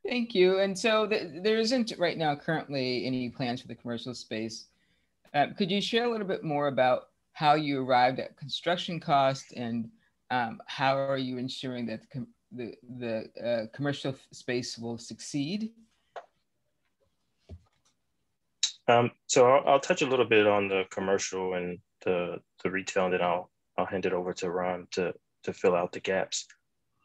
Thank you. And so there isn't right now currently any plans for the commercial space. Could you share a little bit more about how you arrived at construction cost and how are you ensuring that the commercial space will succeed? So I'll touch a little bit on the commercial and the retail, and then I'll hand it over to Ron to fill out the gaps.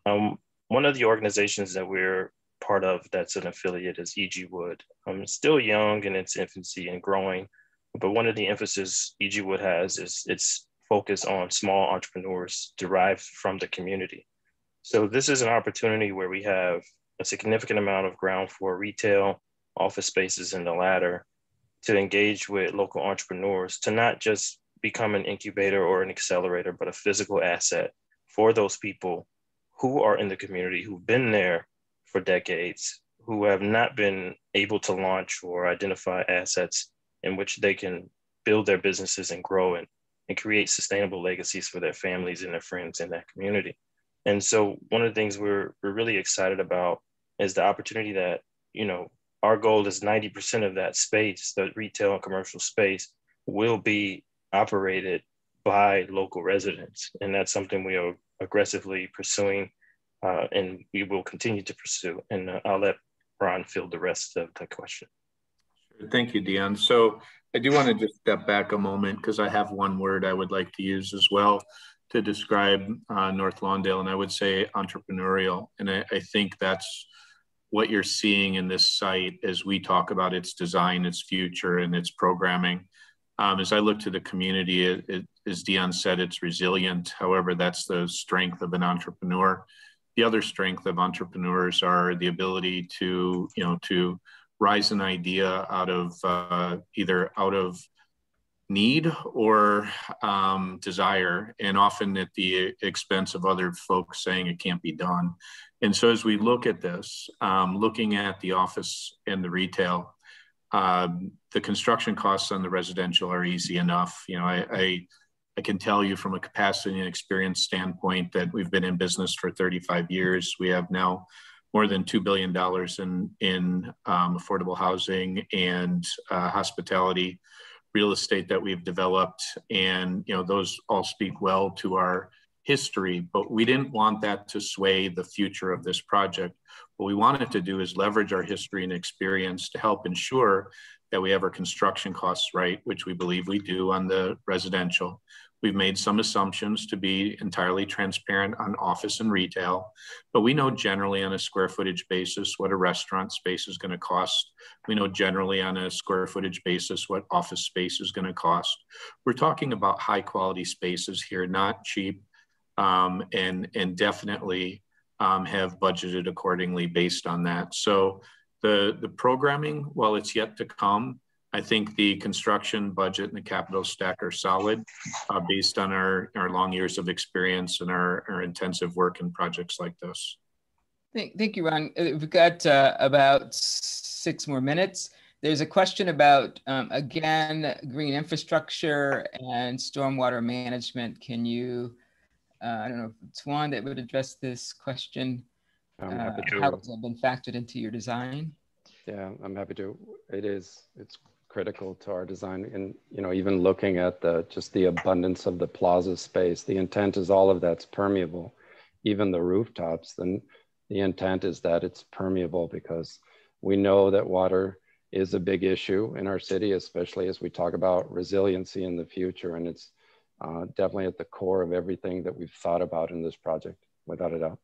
One of the organizations that we're part of that's an affiliate is E.G. Wood. It's still young in its infancy and growing, but one of the emphasis E.G. Wood has is its focus on small entrepreneurs derived from the community. So this is an opportunity where we have a significant amount of ground floor retail, office spaces in the latter, to engage with local entrepreneurs, to not just become an incubator or an accelerator, but a physical asset for those people who are in the community, who've been there for decades, who have not been able to launch or identify assets in which they can build their businesses and grow and create sustainable legacies for their families and their friends in that community. And so one of the things we're really excited about is the opportunity that, you know, our goal is 90% of that space, the retail and commercial space, will be operated by local residents. And that's something we are aggressively pursuing and we will continue to pursue. And I'll let Ron fill the rest of the question. Thank you, Dion. So I do want to just step back a moment because I have one word I would like to use as well to describe North Lawndale, and I would say entrepreneurial. And I think that's what you're seeing in this site as we talk about its design, its future, and its programming. As I look to the community, as Dion said, it's resilient. However, that's the strength of an entrepreneur. The other strength of entrepreneurs are the ability to rise an idea out of either out of need or desire, and often at the expense of other folks saying it can't be done. And so as we look at this, looking at the office and the retail, the construction costs on the residential are easy enough. You know, I can tell you from a capacity and experience standpoint that we've been in business for 35 years. We have now more than $2 billion in affordable housing and hospitality real estate that we've developed. And, you know, those all speak well to our history, but we didn't want that to sway the future of this project. What we wanted to do is leverage our history and experience to help ensure that we have our construction costs right, which we believe we do on the residential. We've made some assumptions to be entirely transparent on office and retail, but we know generally on a square footage basis what a restaurant space is going to cost. We know generally on a square footage basis what office space is going to cost. We're talking about high quality spaces here, not cheap, and definitely have budgeted accordingly based on that. So the programming, while it's yet to come, I think the construction budget and the capital stack are solid based on our long years of experience and our intensive work in projects like this. Thank you, Ron. We've got about 6 more minutes. There's a question about, again, green infrastructure and stormwater management. Can you, I don't know if it's Juan that would address this question. I'm happy to. How has it been factored into your design? Yeah, I'm happy to. It's critical to our design. And, you know, even looking at just the abundance of the plaza space, the intent is all of that's permeable. Even the rooftops, then the intent is that it's permeable because we know that water is a big issue in our city, especially as we talk about resiliency in the future. And it's definitely at the core of everything that we've thought about in this project, without a doubt.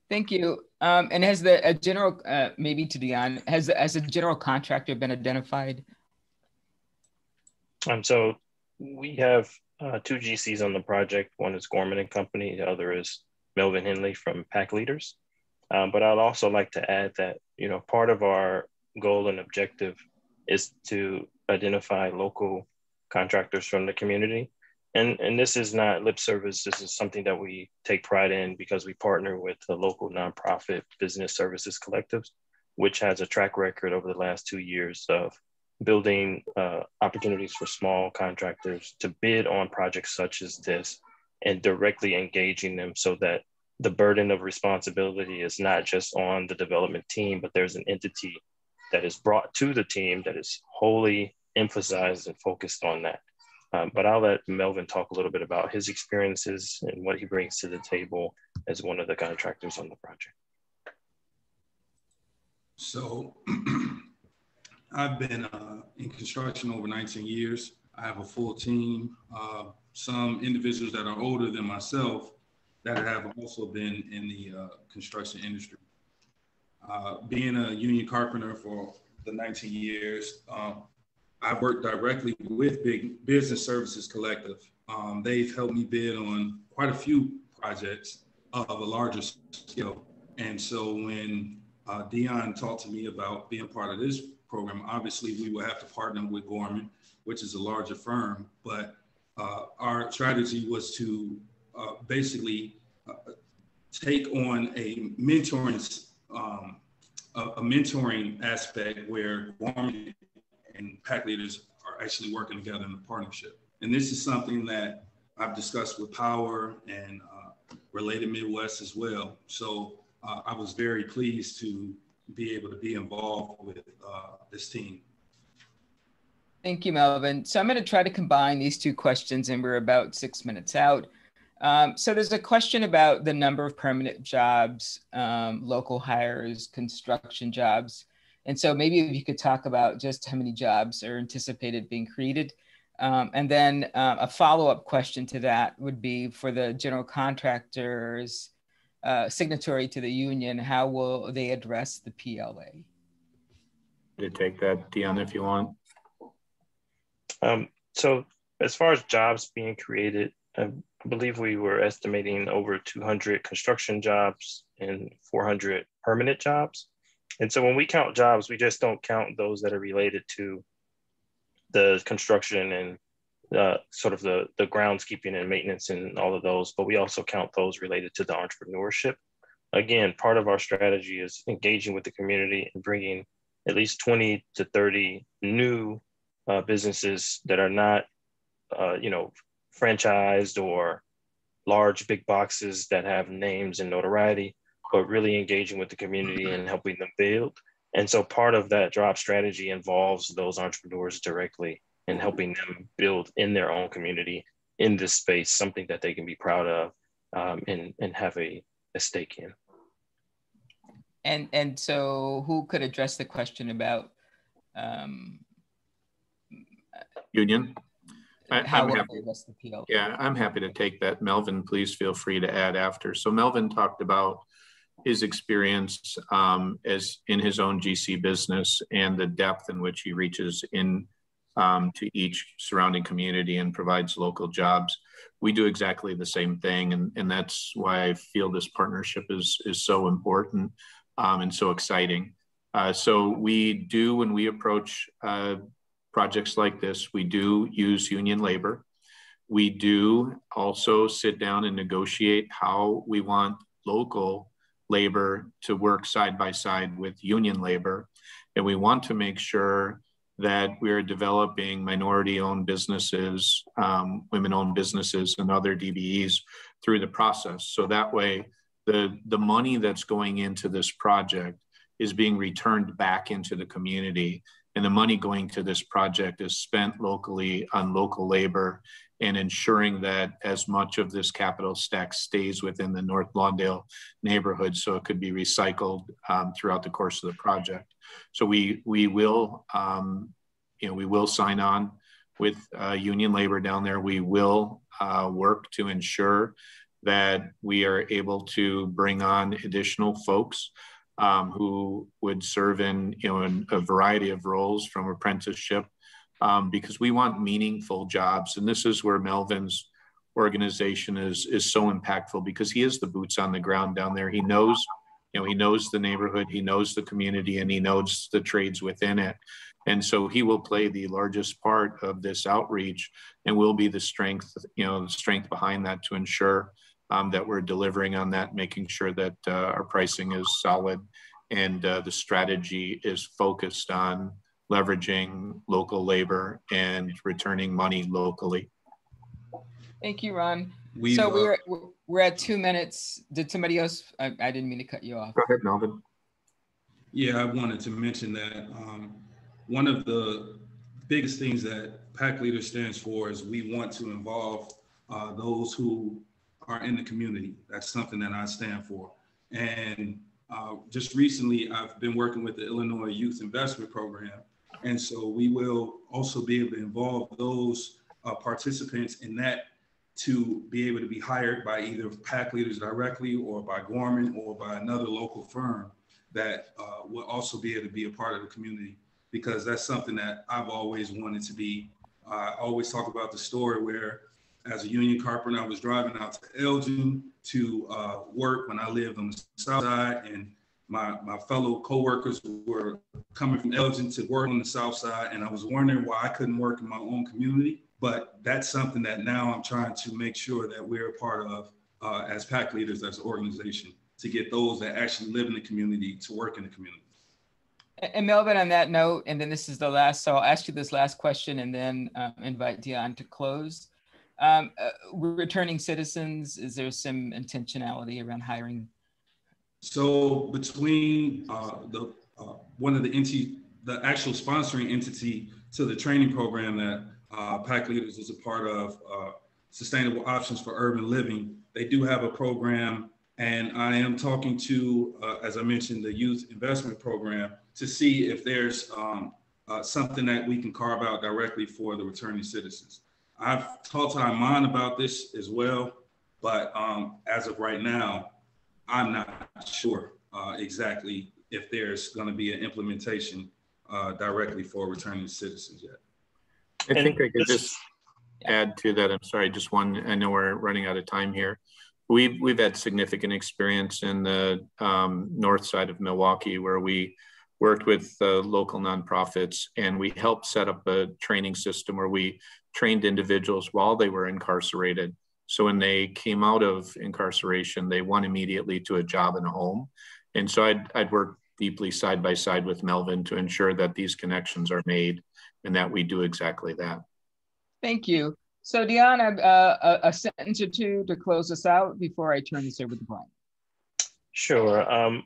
Thank you. And has the general, maybe to Dion, has a general contractor been identified? So we have 2 GCs on the project. One is Gorman and Company. The other is Melvin Henley from Pack Leaders. But I'd also like to add that, you know, part of our goal and objective is to identify local contractors from the community. And this is not lip service. This is something that we take pride in because we partner with the local nonprofit business services collectives, which has a track record over the last 2 years of building opportunities for small contractors to bid on projects such as this and directly engaging them so that the burden of responsibility is not just on the development team, but there's an entity that is brought to the team that is wholly emphasized and focused on that. But I'll let Melvin talk a little bit about his experiences and what he brings to the table as one of the contractors on the project. So I've been in construction over 19 years. I have a full team, some individuals that are older than myself that have also been in the construction industry. Being a union carpenter for the 19 years, I've worked directly with Big Business Services Collective. They've helped me bid on quite a few projects of a larger scale. And so when Dion talked to me about being part of this program, obviously we will have to partner with Gorman, which is a larger firm. But our strategy was to basically take on a mentoring aspect where Gorman and Pack Leaders are actually working together in a partnership. And this is something that I've discussed with Power and Related Midwest as well. So I was very pleased to be able to be involved with this team. Thank you, Melvin. So I'm going to try to combine these 2 questions, and we're about 6 minutes out. So there's a question about the number of permanent jobs, local hires, construction jobs. And so maybe if you could talk about just how many jobs are anticipated being created. And then a follow-up question to that would be for the general contractors signatory to the union, how will they address the PLA? You take that, Dion, if you want. So as far as jobs being created, I believe we were estimating over 200 construction jobs and 400 permanent jobs. And so when we count jobs, we just don't count those that are related to the construction and sort of the groundskeeping and maintenance and all of those, but we also count those related to the entrepreneurship. Again, part of our strategy is engaging with the community and bringing at least 20 to 30 new businesses that are not, franchised or large big boxes that have names and notoriety, but really engaging with the community and helping them build. And so part of that drop strategy involves those entrepreneurs directly and helping them build in their own community in this space, something that they can be proud of and have a stake in. And so who could address the question about union? How I'm will happy. they address the PL? Yeah, I'm happy to take that. Melvin, please feel free to add after. So Melvin talked about his experience as in his own GC business and the depth in which he reaches in to each surrounding community and provides local jobs. We do exactly the same thing, and that's why I feel this partnership is so important and so exciting. So we do, when we approach projects like this, we do use union labor. We do also sit down and negotiate how we want local labor to work side by side with union labor. And we want to make sure that we're developing minority-owned businesses, women-owned businesses, and other DBEs through the process. So that way, the money that's going into this project is being returned back into the community. And the money going to this project is spent locally on local labor and ensuring that as much of this capital stack stays within the North Lawndale neighborhood so it could be recycled throughout the course of the project. So we will, we will sign on with union labor down there. We will work to ensure that we are able to bring on additional folks who would serve in a variety of roles from apprenticeship, because we want meaningful jobs. And this is where Melvin's organization is so impactful, because he is the boots on the ground down there. He knows, he knows the neighborhood, he knows the community, and he knows the trades within it. And so he will play the largest part of this outreach and will be the strength, the strength behind that to ensure that we're delivering on that, making sure that our pricing is solid and the strategy is focused on leveraging local labor and returning money locally. Thank you, Ron. We're at 2 minutes. Did somebody else? I didn't mean to cut you off. Go ahead, Melvin. Yeah, I wanted to mention that one of the biggest things that PAC Leader stands for is we want to involve those who are in the community. That's something that I stand for. And just recently, I've been working with the Illinois Youth Investment Program. And so we will also be able to involve those participants in that to be able to be hired by either PAC leaders directly or by Gorman or by another local firm that will also be able to be a part of the community, because that's something that I've always wanted to be. I always talk about the story where as a union carpenter, I was driving out to Elgin to work when I lived on the south side, and my fellow coworkers were coming from Elgin to work on the south side, and I was wondering why I couldn't work in my own community. But that's something that now I'm trying to make sure that we're a part of as PAC leaders, as an organization, to get those that actually live in the community to work in the community. And Melvin, on that note, and then this is the last, so I'll ask you this last question and then invite Dion to close. Returning citizens, is there some intentionality around hiring? So between one of the actual sponsoring entity to the training program that PAC Leaders is a part of, Sustainable Options for Urban Living, they do have a program, and I am talking to, as I mentioned, the Youth Investment Program to see if there's something that we can carve out directly for the returning citizens. I've talked to Iman about this as well, but as of right now, I'm not sure exactly if there's going to be an implementation directly for returning citizens yet. I think I could just add to that. I'm sorry, just one. I know we're running out of time here. We've had significant experience in the north side of Milwaukee, where we worked with local nonprofits, and we helped set up a training system where we trained individuals while they were incarcerated. So when they came out of incarceration, they went immediately to a job and a home. And so I'd work deeply side by side with Melvin to ensure that these connections are made and that we do exactly that. Thank you. So Deanna, a sentence or two to close us out before I turn this over to Brian. Sure.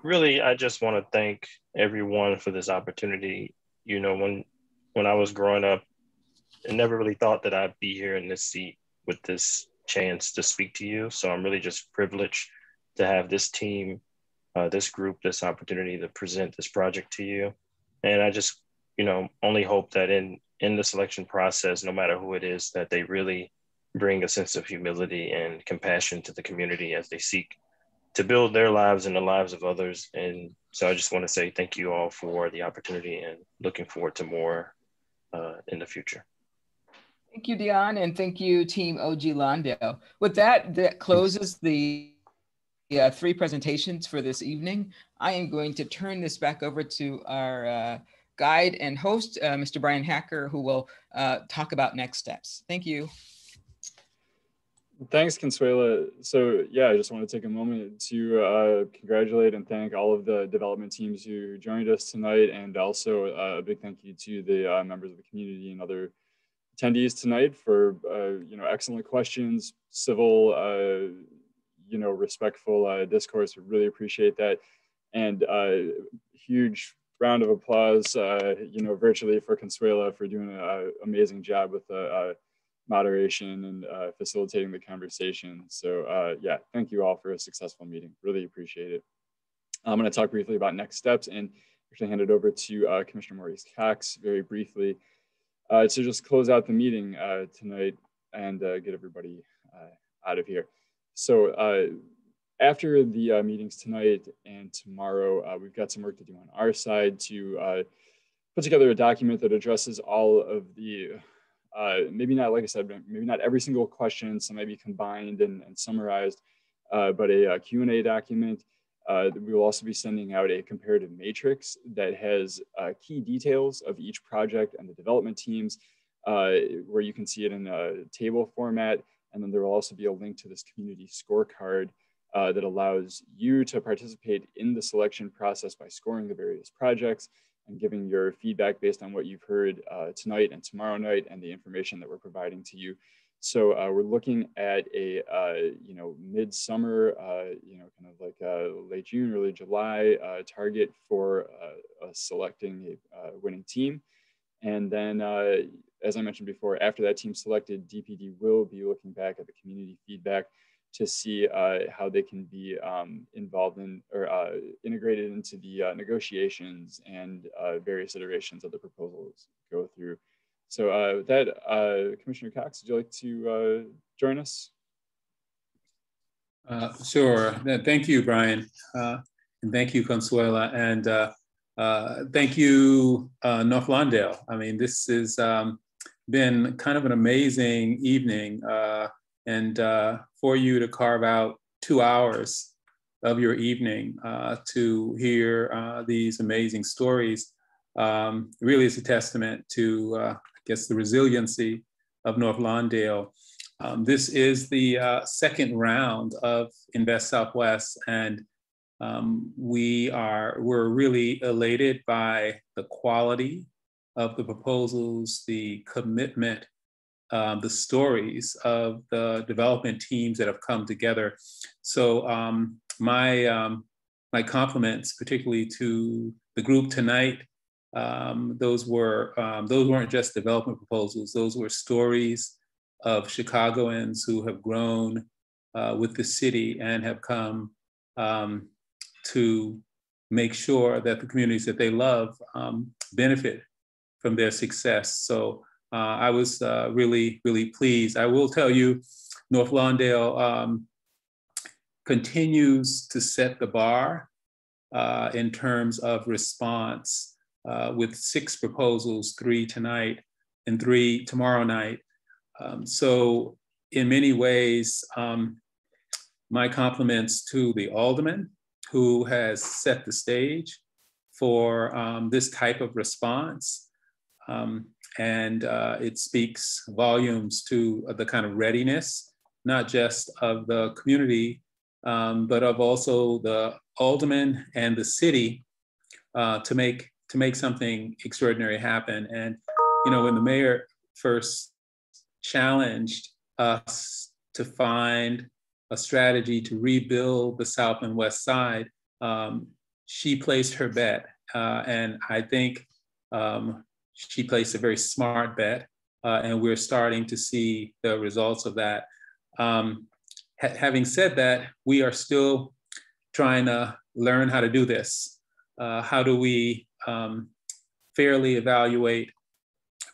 Really, I just want to thank everyone for this opportunity. You know, when I was growing up, I never really thought that I'd be here in this seat with this chance to speak to you. So I'm really just privileged to have this team, this group, this opportunity to present this project to you. And I just, you know, only hope that in the selection process, no matter who it is, that they really bring a sense of humility and compassion to the community as they seek to build their lives and the lives of others. And so I just want to say thank you all for the opportunity and looking forward to more in the future. Thank you, Dion, and thank you, Team OG Lawndale. With that, that closes the 3 presentations for this evening. I am going to turn this back over to our guide and host, Mr. Brian Hacker, who will talk about next steps. Thank you. Thanks, Consuela. So yeah, I just want to take a moment to congratulate and thank all of the development teams who joined us tonight, and also a big thank you to the members of the community and other attendees tonight for you know, excellent questions, civil, you know, respectful discourse. We really appreciate that, and huge round of applause, you know, virtually for Consuela for doing an amazing job with the moderation and facilitating the conversation. So yeah, thank you all for a successful meeting. Really appreciate it. I'm going to talk briefly about next steps and actually hand it over to Commissioner Maurice Cox very briefly to just close out the meeting tonight and get everybody out of here. So after the meetings tonight and tomorrow, we've got some work to do on our side to put together a document that addresses all of the maybe not, like I said, maybe not every single question, some may be combined and summarized, but a Q&A document. We will also be sending out a comparative matrix that has key details of each project and the development teams, where you can see it in a table format. And then there will also be a link to this community scorecard that allows you to participate in the selection process by scoring the various projects and giving your feedback based on what you've heard tonight and tomorrow night and the information that we're providing to you. So we're looking at a you know, midsummer, you know, kind of like late June, early July target for selecting a winning team. And then, as I mentioned before, after that team selected, DPD will be looking back at the community feedback to see how they can be involved in or integrated into the negotiations and various iterations of the proposals go through. So with that, Commissioner Cox, would you like to join us? Sure. Thank you, Brian. And thank you, Consuela. And thank you, North Lawndale. I mean, this has been kind of an amazing evening. And for you to carve out 2 hours of your evening to hear these amazing stories really is a testament to, I guess, the resiliency of North Lawndale. This is the second round of Invest Southwest, and we're really elated by the quality of the proposals, the commitment, the stories of the development teams that have come together. So my compliments, particularly to the group tonight. Those weren't just development proposals. Those were stories of Chicagoans who have grown with the city and have come to make sure that the communities that they love benefit from their success. So I was really, really pleased. I will tell you, North Lawndale continues to set the bar in terms of response with 6 proposals, 3 tonight and 3 tomorrow night. So in many ways, my compliments to the alderman who has set the stage for this type of response. And it speaks volumes to the kind of readiness, not just of the community, but of also the aldermen and the city to make something extraordinary happen. And when the mayor first challenged us to find a strategy to rebuild the South and West Side, she placed her bet, and I think she placed a very smart bet, and we're starting to see the results of that. Having said that, we are still trying to learn how to do this. How do we fairly evaluate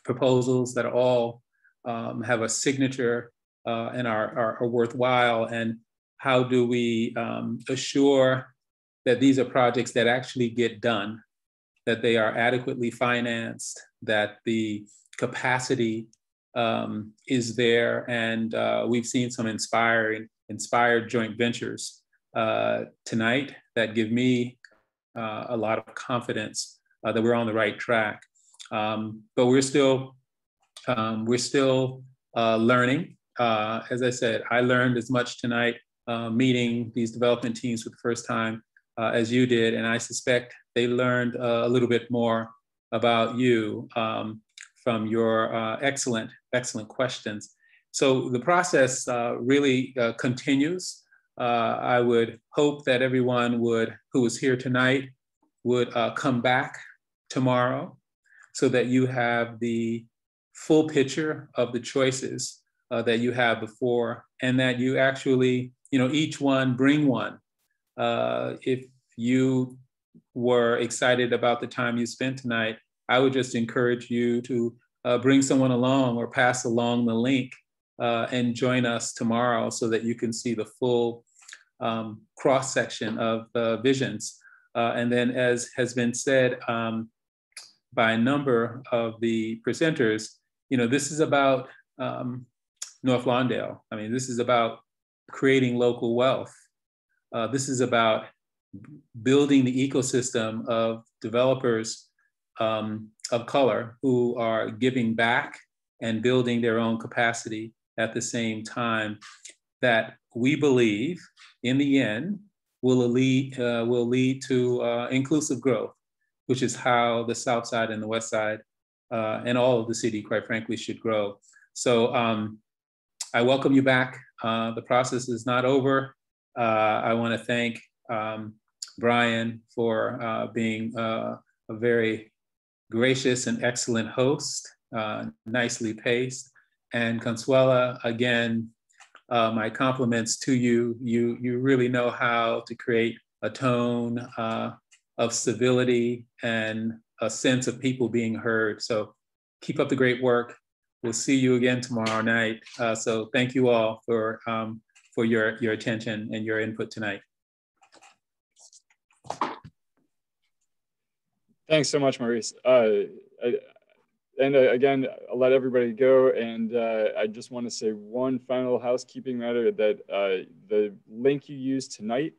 proposals that all have a signature and are worthwhile? And how do we assure that these are projects that actually get done, that they are adequately financed, that the capacity is there? And we've seen some inspired joint ventures tonight that give me a lot of confidence that we're on the right track. But we're still learning. As I said, I learned as much tonight meeting these development teams for the first time as you did, and I suspect they learned a little bit more about you from your excellent questions. So the process really continues. I would hope that everyone who was here tonight would come back tomorrow so that you have the full picture of the choices that you have before, and that you actually, each one bring one. If you were excited about the time you spent tonight, I would just encourage you to bring someone along or pass along the link and join us tomorrow so that you can see the full cross-section of visions. And then, as has been said by a number of the presenters, this is about North Lawndale. I mean, this is about creating local wealth. This is about building the ecosystem of developers of color who are giving back and building their own capacity at the same time, that we believe in the end will lead to inclusive growth, which is how the South Side and the West Side and all of the city, quite frankly, should grow. So I welcome you back. The process is not over. I want to thank Brian for being a very gracious and excellent host, nicely paced. And Consuela, again, my compliments to you. You really know how to create a tone of civility and a sense of people being heard. So keep up the great work. We'll see you again tomorrow night. So thank you all for your attention and your input tonight. Thanks so much, Maurice. Again, I'll let everybody go. And I just want to say one final housekeeping matter, that the link you used tonight,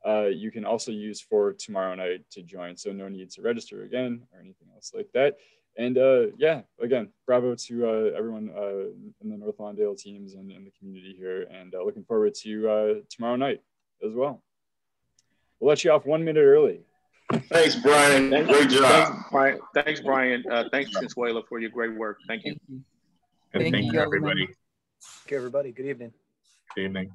you can also use for tomorrow night to join. So no need to register again or anything else like that. And yeah, again, bravo to everyone in the North Lawndale teams and the community here. And looking forward to tomorrow night as well. We'll let you off 1 minute early. Thanks, Brian. Great job. Thanks, Brian. Thanks, Consuela, for your great work. Thank you. Thank you, everybody. Thank you, everybody. Good evening. Good evening.